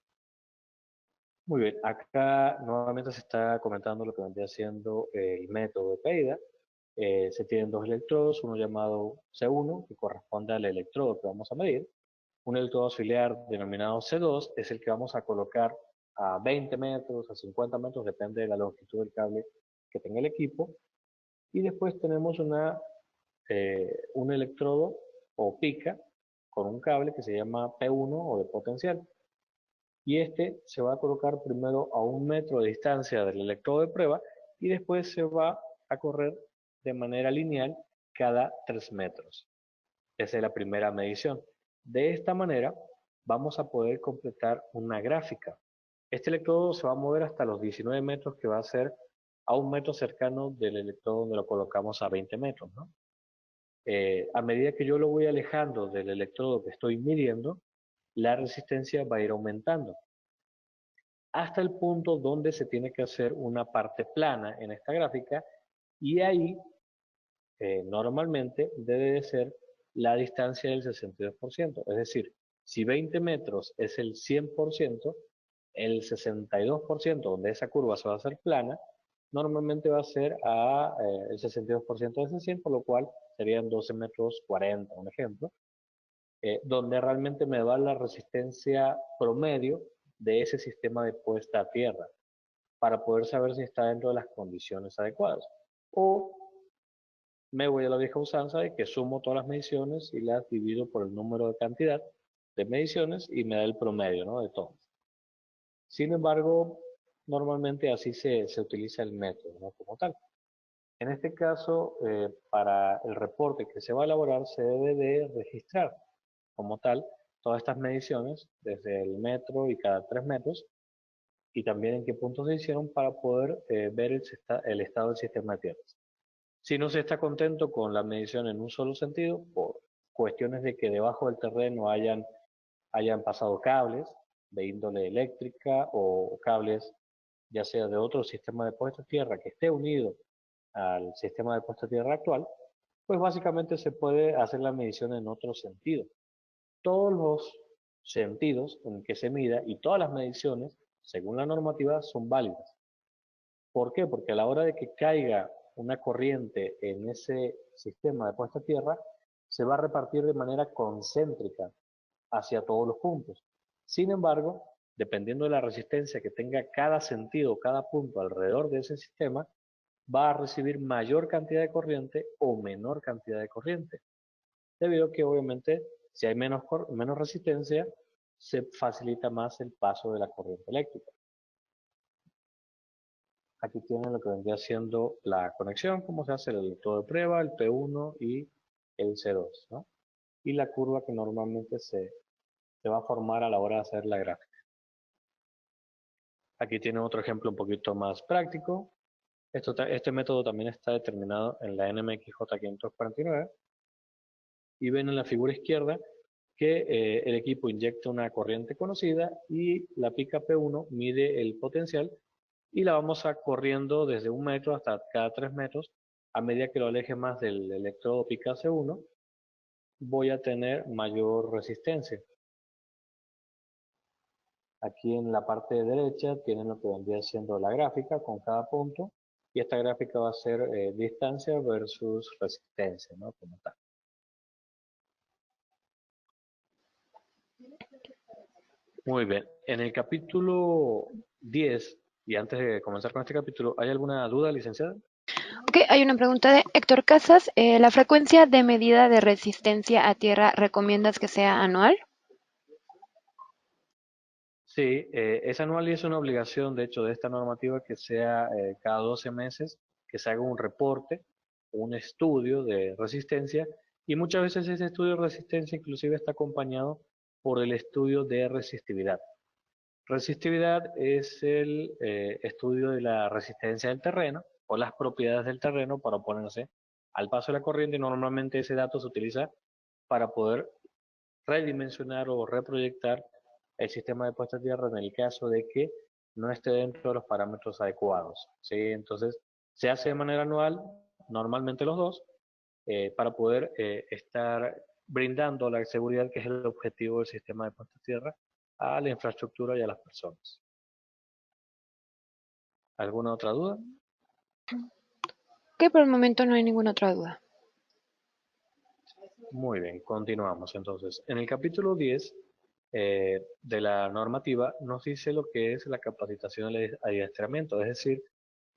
Muy bien, acá nuevamente se está comentando lo que vendría siendo el método de caída. Se tienen dos electrodos, uno llamado C1, que corresponde al electrodo que vamos a medir. Un electrodo auxiliar denominado C2 es el que vamos a colocar a 20 metros, a 50 metros, depende de la longitud del cable que tenga el equipo. Y después tenemos un electrodo o pica con un cable que se llama P1 o de potencial. Y este se va a colocar primero a 1 metro de distancia del electrodo de prueba y después se va a correr de manera lineal cada 3 metros. Esa es la primera medición. De esta manera vamos a poder completar una gráfica. Este electrodo se va a mover hasta los 19 metros, que va a ser a 1 metro cercano del electrodo donde lo colocamos a 20 metros, ¿no? A medida que yo lo voy alejando del electrodo que estoy midiendo, la resistencia va a ir aumentando hasta el punto donde se tiene que hacer una parte plana en esta gráfica, y ahí normalmente debe de ser la distancia del 62%. Es decir, si 20 metros es el 100%, el 62% donde esa curva se va a hacer plana, normalmente va a ser el 62% de ese 100, por lo cual serían 12 metros 40, un ejemplo, donde realmente me da la resistencia promedio de ese sistema de puesta a tierra, para poder saber si está dentro de las condiciones adecuadas. O me voy a la vieja usanza de que sumo todas las mediciones y las divido por el número de cantidad de mediciones y me da el promedio, ¿no?, de todas. Sin embargo, normalmente así se utiliza el método, ¿no?, como tal. En este caso, para el reporte que se va a elaborar, se debe de registrar como tal todas estas mediciones desde el metro y cada 3 metros, y también en qué puntos se hicieron, para poder ver el estado del sistema de tierras. Si no se está contento con la medición en un solo sentido, por cuestiones de que debajo del terreno hayan pasado cables de índole eléctrica o cables ya sea de otro sistema de puesta a tierra que esté unido al sistema de puesta a tierra actual, pues básicamente se puede hacer la medición en otro sentido. Todos los sentidos en que se mida y todas las mediciones, según la normativa, son válidas. ¿Por qué? Porque a la hora de que caiga una corriente en ese sistema de puesta a tierra, se va a repartir de manera concéntrica hacia todos los puntos. Sin embargo, dependiendo de la resistencia que tenga cada sentido, cada punto alrededor de ese sistema, va a recibir mayor cantidad de corriente o menor cantidad de corriente. Debido a que obviamente si hay menos resistencia, se facilita más el paso de la corriente eléctrica. Aquí tienen lo que vendría siendo la conexión, cómo se hace el electrodo de prueba, el P1 y el C2, ¿no? Y la curva que normalmente se va a formar a la hora de hacer la gráfica. Aquí tienen otro ejemplo un poquito más práctico. Este método también está determinado en la NMXJ 549. Y ven en la figura izquierda que el equipo inyecta una corriente conocida y la pica P1 mide el potencial y la vamos a corriendo desde 1 metro hasta cada 3 metros. A medida que lo aleje más del electrodo pica C1, voy a tener mayor resistencia. Aquí en la parte derecha tienen lo que vendría siendo la gráfica con cada punto, y esta gráfica va a ser distancia versus resistencia, ¿no?, como tal. Muy bien. En el capítulo 10, y antes de comenzar con este capítulo, ¿hay alguna duda, licenciada?
Ok, hay una pregunta de Héctor Casas. ¿La frecuencia de medida de resistencia a tierra recomiendas que sea anual?
Sí, es anual y es una obligación, de hecho, de esta normativa, que sea cada 12 meses, que se haga un reporte, un estudio de resistencia, y muchas veces ese estudio de resistencia inclusive está acompañado por el estudio de resistividad. Resistividad es el estudio de la resistencia del terreno o las propiedades del terreno para oponerse al paso de la corriente, y normalmente ese dato se utiliza para poder redimensionar o reproyectar el sistema de puesta a tierra en el caso de que no esté dentro de los parámetros adecuados, ¿sí? Entonces, se hace de manera anual, normalmente los dos, para poder estar brindando la seguridad que es el objetivo del sistema de puesta a tierra a la infraestructura y a las personas. ¿Alguna otra duda?
Que por el momento no hay ninguna otra duda.
Muy bien, continuamos entonces. En el capítulo 10 de la normativa nos dice lo que es la capacitación y el adiestramiento, es decir,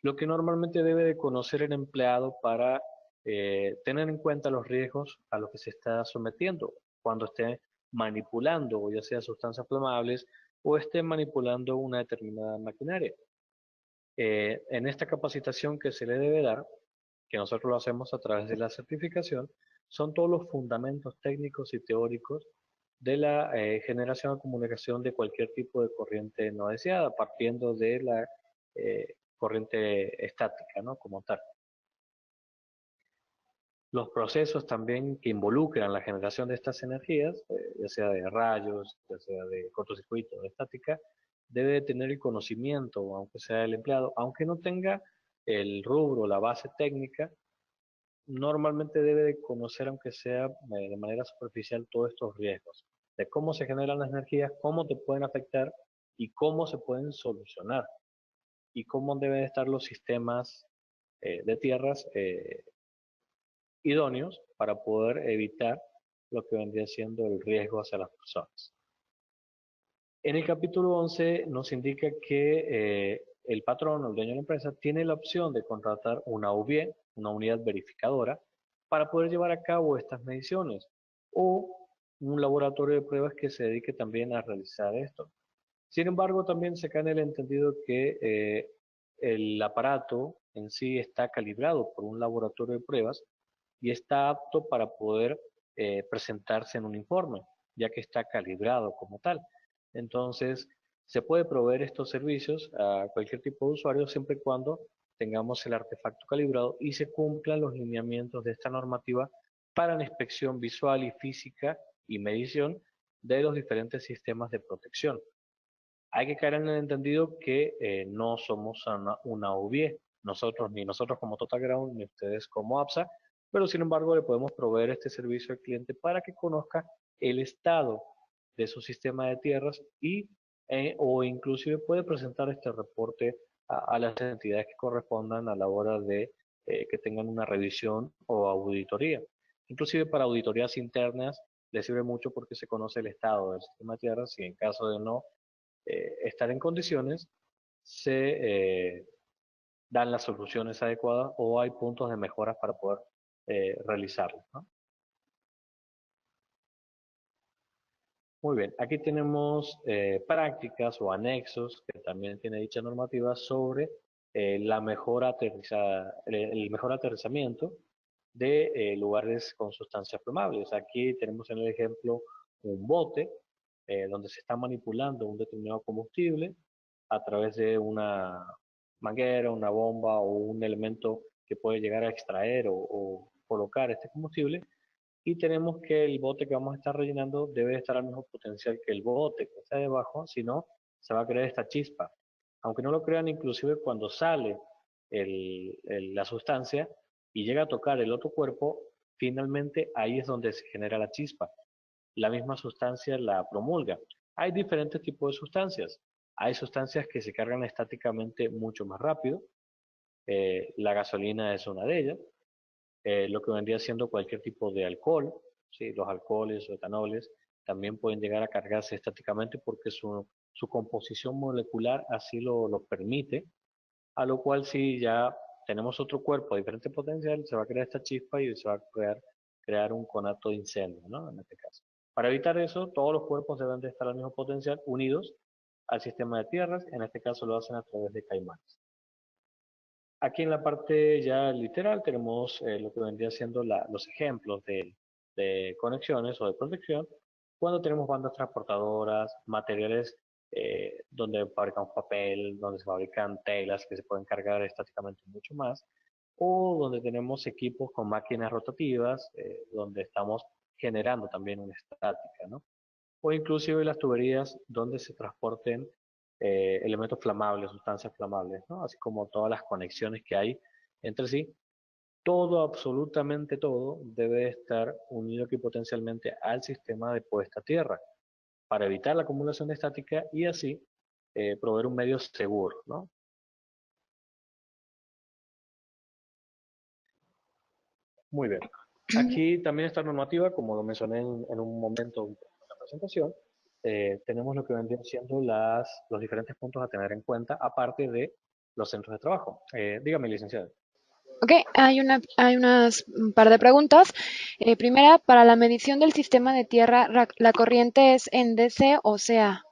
lo que normalmente debe de conocer el empleado para tener en cuenta los riesgos a los que se está sometiendo cuando esté manipulando, ya sea sustancias flamables o esté manipulando una determinada maquinaria. En esta capacitación que se le debe dar, que nosotros lo hacemos a través de la certificación, son todos los fundamentos técnicos y teóricos de la generación o comunicación de cualquier tipo de corriente no deseada, partiendo de la corriente estática, ¿no? Como tal. Los procesos también que involucran la generación de estas energías, ya sea de rayos, ya sea de cortocircuito, de estática, debe de tener el conocimiento, aunque sea el empleado, aunque no tenga el rubro, la base técnica, normalmente debe de conocer, aunque sea de manera superficial, todos estos riesgos, de cómo se generan las energías, cómo te pueden afectar y cómo se pueden solucionar, y cómo deben estar los sistemas de tierras idóneos para poder evitar lo que vendría siendo el riesgo hacia las personas. En el capítulo 11 nos indica que el patrón o el dueño de la empresa tiene la opción de contratar una UVIE, una unidad verificadora, para poder llevar a cabo estas mediciones, o un laboratorio de pruebas que se dedique también a realizar esto. Sin embargo, también se cae en el entendido que el aparato en sí está calibrado por un laboratorio de pruebas y está apto para poder presentarse en un informe, ya que está calibrado como tal. Entonces, se puede proveer estos servicios a cualquier tipo de usuario siempre y cuando tengamos el artefacto calibrado y se cumplan los lineamientos de esta normativa para la inspección visual y física y medición de los diferentes sistemas de protección. Hay que caer en el entendido que no somos una UBIE, ni nosotros como Total Ground, ni ustedes como APSA, pero sin embargo le podemos proveer este servicio al cliente para que conozca el estado de su sistema de tierras o inclusive puede presentar este reporte a las entidades que correspondan a la hora de que tengan una revisión o auditoría. Inclusive para auditorías internas les sirve mucho porque se conoce el estado del sistema de tierras y en caso de no estar en condiciones, se dan las soluciones adecuadas o hay puntos de mejora para poder realizarlo, ¿no? Muy bien, aquí tenemos prácticas o anexos que también tiene dicha normativa sobre la mejor el mejor aterrizamiento de lugares con sustancias flamables. Aquí tenemos en el ejemplo un bote donde se está manipulando un determinado combustible a través de una manguera, una bomba o un elemento que puede llegar a extraer o colocar este combustible. Y tenemos que el bote que vamos a estar rellenando debe estar al mismo potencial que el bote que está debajo, si no, se va a crear esta chispa. Aunque no lo crean, inclusive cuando sale la sustancia y llega a tocar el otro cuerpo, finalmente ahí es donde se genera la chispa. La misma sustancia la promulga. Hay diferentes tipos de sustancias. Hay sustancias que se cargan estáticamente mucho más rápido. La gasolina es una de ellas. Lo que vendría siendo cualquier tipo de alcohol, ¿sí? Los alcoholes o etanoles también pueden llegar a cargarse estáticamente porque su composición molecular así lo permite, a lo cual si ya tenemos otro cuerpo de diferente potencial, se va a crear esta chispa y se va a crear un conato de incendio, ¿no? En este caso. Para evitar eso, todos los cuerpos deben de estar al mismo potencial, unidos al sistema de tierras, en este caso lo hacen a través de caimanes. Aquí en la parte ya literal tenemos lo que vendría siendo los ejemplos de conexiones o de protección cuando tenemos bandas transportadoras, materiales donde fabricamos papel, donde se fabrican telas que se pueden cargar estáticamente mucho más, o donde tenemos equipos con máquinas rotativas, donde estamos generando también una estática, ¿no? O inclusive las tuberías donde se transporten elementos flamables, sustancias flamables, ¿no? Así como todas las conexiones que hay entre sí. Todo, absolutamente todo, debe estar unido aquí potencialmente al sistema de puesta a tierra para evitar la acumulación de estática y así proveer un medio seguro, ¿no? Muy bien. Aquí también esta normativa, como lo mencioné en un momento de la presentación, tenemos lo que vendrían siendo los diferentes puntos a tener en cuenta, aparte de los centros de trabajo. Dígame, licenciado.
Ok, hay unas par de preguntas. Primera, para la medición del sistema de tierra, ¿la corriente es en DC o CA?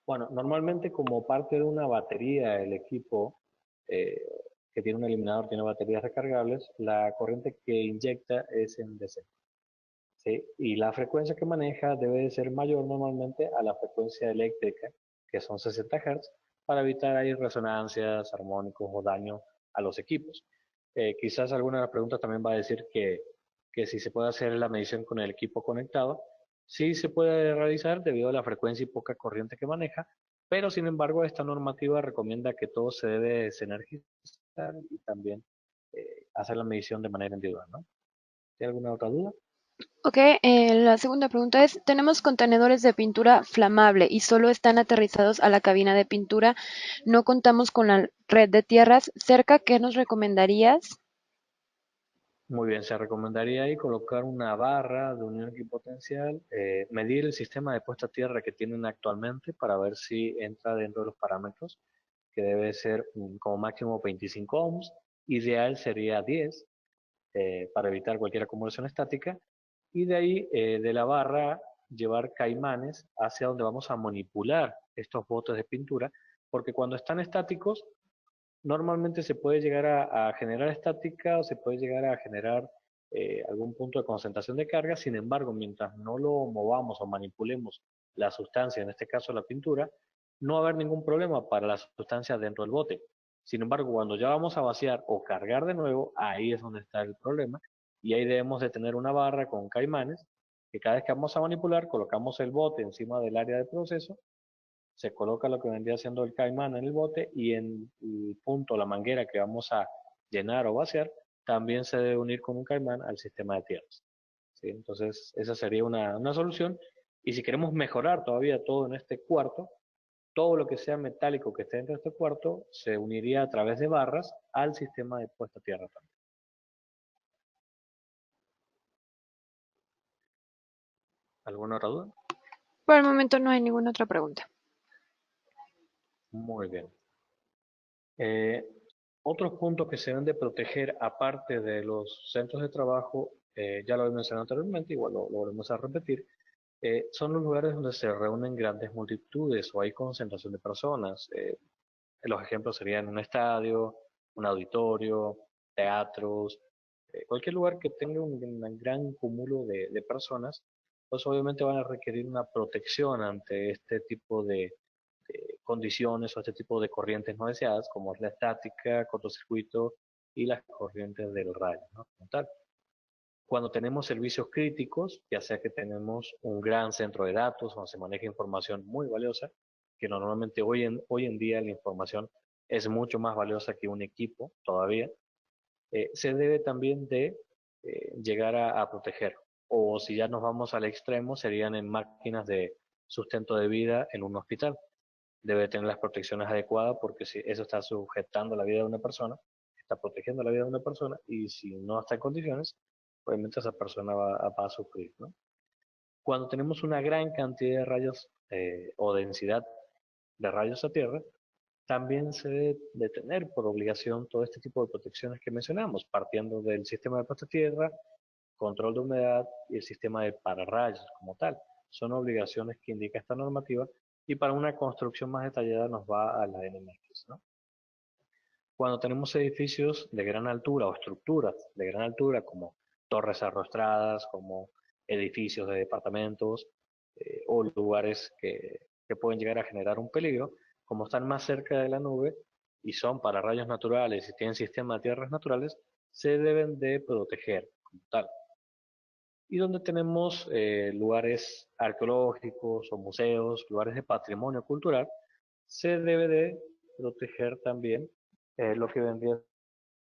Bueno, normalmente como parte de una batería, el equipo eh, que tiene un eliminador tiene baterías recargables, la corriente que inyecta es en DC. ¿Sí? Y la frecuencia que maneja debe de ser mayor normalmente a la frecuencia eléctrica, que son 60 Hz, para evitar ahí resonancias, armónicos o daño a los equipos. Quizás alguna de las preguntas también va a decir que si se puede hacer la medición con el equipo conectado. Sí se puede realizar debido a la frecuencia y poca corriente que maneja, pero sin embargo esta normativa recomienda que todo se debe desenergizar y también hacer la medición de manera individual, ¿no? ¿Tiene alguna otra duda?
Ok, la segunda pregunta es, tenemos contenedores de pintura flamable y solo están aterrizados a la cabina de pintura. No contamos con la red de tierras cerca. ¿Qué nos recomendarías?
Muy bien, se recomendaría ahí colocar una barra de unión equipotencial, medir el sistema de puesta a tierra que tienen actualmente para ver si entra dentro de los parámetros, que debe ser como máximo 25 ohms, ideal sería 10 para evitar cualquier acumulación estática, y de ahí de la barra llevar caimanes hacia donde vamos a manipular estos botes de pintura, porque cuando están estáticos normalmente se puede llegar a generar estática o se puede llegar a generar algún punto de concentración de carga. Sin embargo, mientras no lo movamos o manipulemos la sustancia, en este caso la pintura, no va a haber ningún problema para la sustancia dentro del bote. Sin embargo, cuando ya vamos a vaciar o cargar de nuevo, ahí es donde está el problema. Y ahí debemos de tener una barra con caimanes que cada vez que vamos a manipular, colocamos el bote encima del área de proceso, se coloca lo que vendría siendo el caimán en el bote y en el punto, la manguera que vamos a llenar o vaciar, también se debe unir con un caimán al sistema de tierras. ¿Sí? Entonces, esa sería una solución. Y si queremos mejorar todavía todo en este cuarto, todo lo que sea metálico que esté dentro de este cuarto se uniría a través de barras al sistema de puesta a tierra también. ¿Alguna otra duda?
Por el momento no hay ninguna otra pregunta.
Muy bien. Eh, Otros puntos que se deben de proteger aparte de los centros de trabajo, ya lo he mencionado anteriormente, igual lo volvemos a repetir, son los lugares donde se reúnen grandes multitudes o hay concentración de personas. Los ejemplos serían un estadio, un auditorio, teatros, cualquier lugar que tenga un gran cúmulo de personas, pues obviamente van a requerir una protección ante este tipo de condiciones o este tipo de corrientes no deseadas, como es la estática, cortocircuito y las corrientes del rayo, ¿no? Como tal. Cuando tenemos servicios críticos, ya sea que tenemos un gran centro de datos donde se maneja información muy valiosa, que normalmente hoy en día la información es mucho más valiosa que un equipo todavía, se debe también de llegar a proteger. O si ya nos vamos al extremo, serían en máquinas de sustento de vida en un hospital. Debe tener las protecciones adecuadas porque si eso está sujetando la vida de una persona, está protegiendo la vida de una persona y si no está en condiciones, obviamente esa persona va a sufrir, ¿no? Cuando tenemos una gran cantidad de rayos o densidad de rayos a tierra, también se debe de tener por obligación todo este tipo de protecciones que mencionamos, partiendo del sistema de puesta a tierra, control de humedad y el sistema de pararrayos como tal. Son obligaciones que indica esta normativa y para una construcción más detallada nos va a la NMX, ¿no? Cuando tenemos edificios de gran altura o estructuras de gran altura como torres arrostradas, como edificios de departamentos o lugares que pueden llegar a generar un peligro, como están más cerca de la nube y son para rayos naturales y tienen sistema de tierras naturales, se deben de proteger como tal. Y donde tenemos lugares arqueológicos o museos, lugares de patrimonio cultural, se debe de proteger también lo que vendría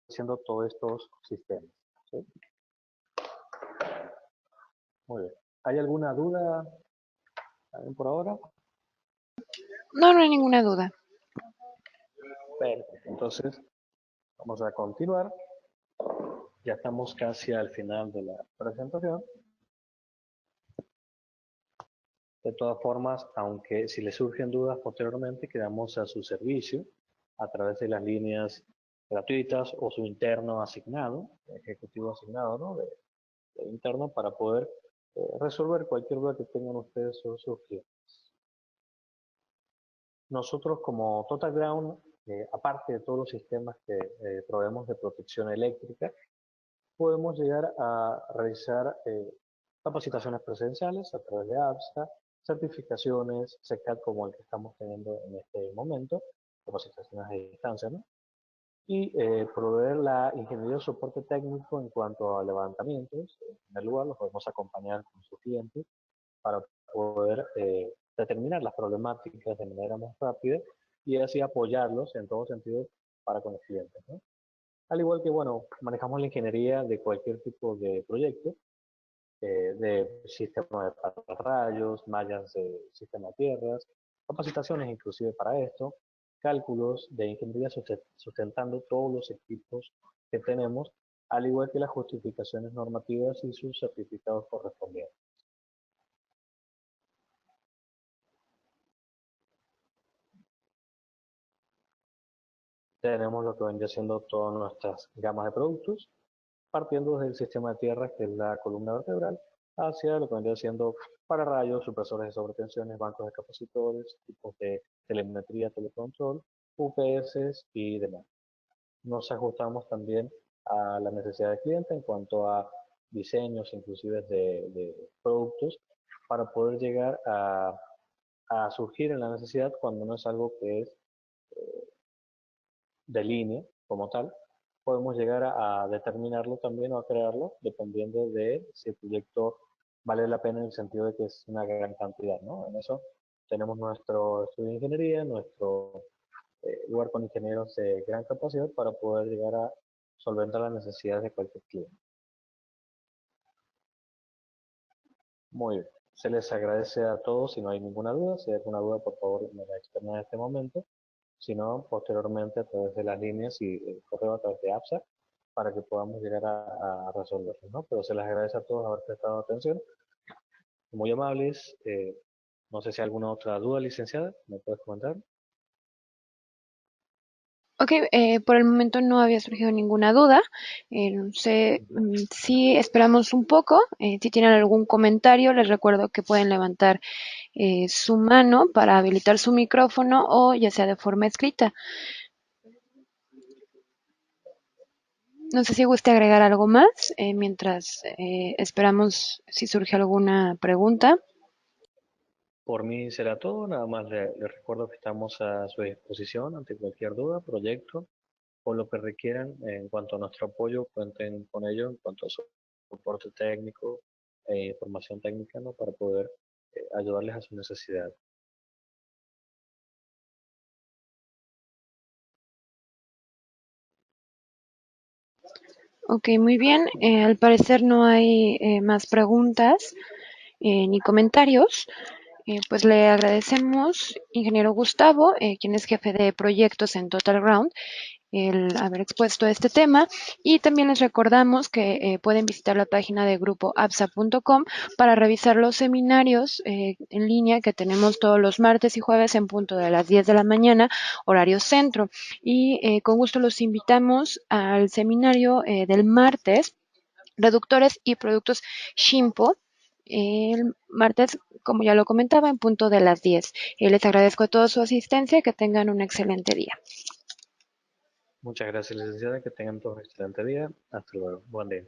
siendo todos estos sistemas. ¿Sí? Muy bien. ¿Hay alguna duda por ahora?
No, no hay ninguna duda.
Perfecto. Entonces, vamos a continuar. Ya estamos casi al final de la presentación. De todas formas, aunque si le surgen dudas posteriormente, quedamos a su servicio a través de las líneas gratuitas o su interno asignado, ejecutivo asignado, ¿no? De interno para poder resolver cualquier duda que tengan ustedes sobre sus clientes. Nosotros como Total Ground, aparte de todos los sistemas que proveemos de protección eléctrica, podemos llegar a realizar capacitaciones presenciales a través de ABSA, certificaciones, CECAT como el que estamos teniendo en este momento, capacitaciones a distancia, ¿no? Y proveer la ingeniería de soporte técnico en cuanto a levantamientos. En primer lugar, los podemos acompañar con sus clientes para poder determinar las problemáticas de manera más rápida y así apoyarlos en todo sentido para con los clientes, ¿no? Al igual que, bueno, manejamos la ingeniería de cualquier tipo de proyecto, de sistema de rayos, mallas de sistema de tierras, capacitaciones inclusive para esto, cálculos de ingeniería sustentando todos los equipos que tenemos, al igual que las justificaciones normativas y sus certificados correspondientes. Tenemos lo que vendría siendo todas nuestras gamas de productos, partiendo desde el sistema de tierras, que es la columna vertebral, hacia lo que vendría siendo pararrayos, supresores de sobretensiones, bancos de capacitores, tipos de telemetría, telecontrol, UPS y demás. Nos ajustamos también a la necesidad del cliente en cuanto a diseños, inclusive de productos, para poder llegar a surgir en la necesidad cuando no es algo que es de línea como tal, podemos llegar a determinarlo también o a crearlo dependiendo de si el proyecto vale la pena en el sentido de que es una gran cantidad, ¿no? En eso tenemos nuestro estudio de ingeniería, nuestro lugar con ingenieros de gran capacidad para poder llegar a solventar las necesidades de cualquier cliente. Muy bien. Se les agradece a todos si no hay ninguna duda. Si hay alguna duda, por favor, me la externa en este momento. Si no, posteriormente a través de las líneas y el correo a través de APSA para que podamos llegar a resolverlo, ¿no? Pero se les agradece a todos haber prestado atención. Muy amables. No sé si hay alguna otra duda, licenciada, ¿me puedes comentar?
Ok, por el momento no había surgido ninguna duda. No sé si esperamos un poco. Si tienen algún comentario, les recuerdo que pueden levantar su mano para habilitar su micrófono o ya sea de forma escrita. No sé si guste agregar algo más mientras esperamos si surge alguna pregunta.
Por mí será todo. Nada más les recuerdo que estamos a su disposición ante cualquier duda, proyecto o lo que requieran en cuanto a nuestro apoyo, cuenten con ello en cuanto a soporte técnico e información técnica, ¿no? Para poder ayudarles a sus necesidades.
Ok, muy bien. Al parecer no hay más preguntas ni comentarios. Pues le agradecemos, ingeniero Gustavo, quien es jefe de proyectos en Total Ground, el haber expuesto este tema, y también les recordamos que pueden visitar la página de grupoapsa.com para revisar los seminarios en línea que tenemos todos los martes y jueves en punto de las 10 de la mañana, horario centro, y con gusto los invitamos al seminario del martes, reductores y productos Shimpo, el martes, como ya lo comentaba, en punto de las 10. Les agradezco a todos su asistencia y que tengan un excelente día.
Muchas gracias, licenciada. Que tengan todos un excelente día. Hasta luego. Buen día.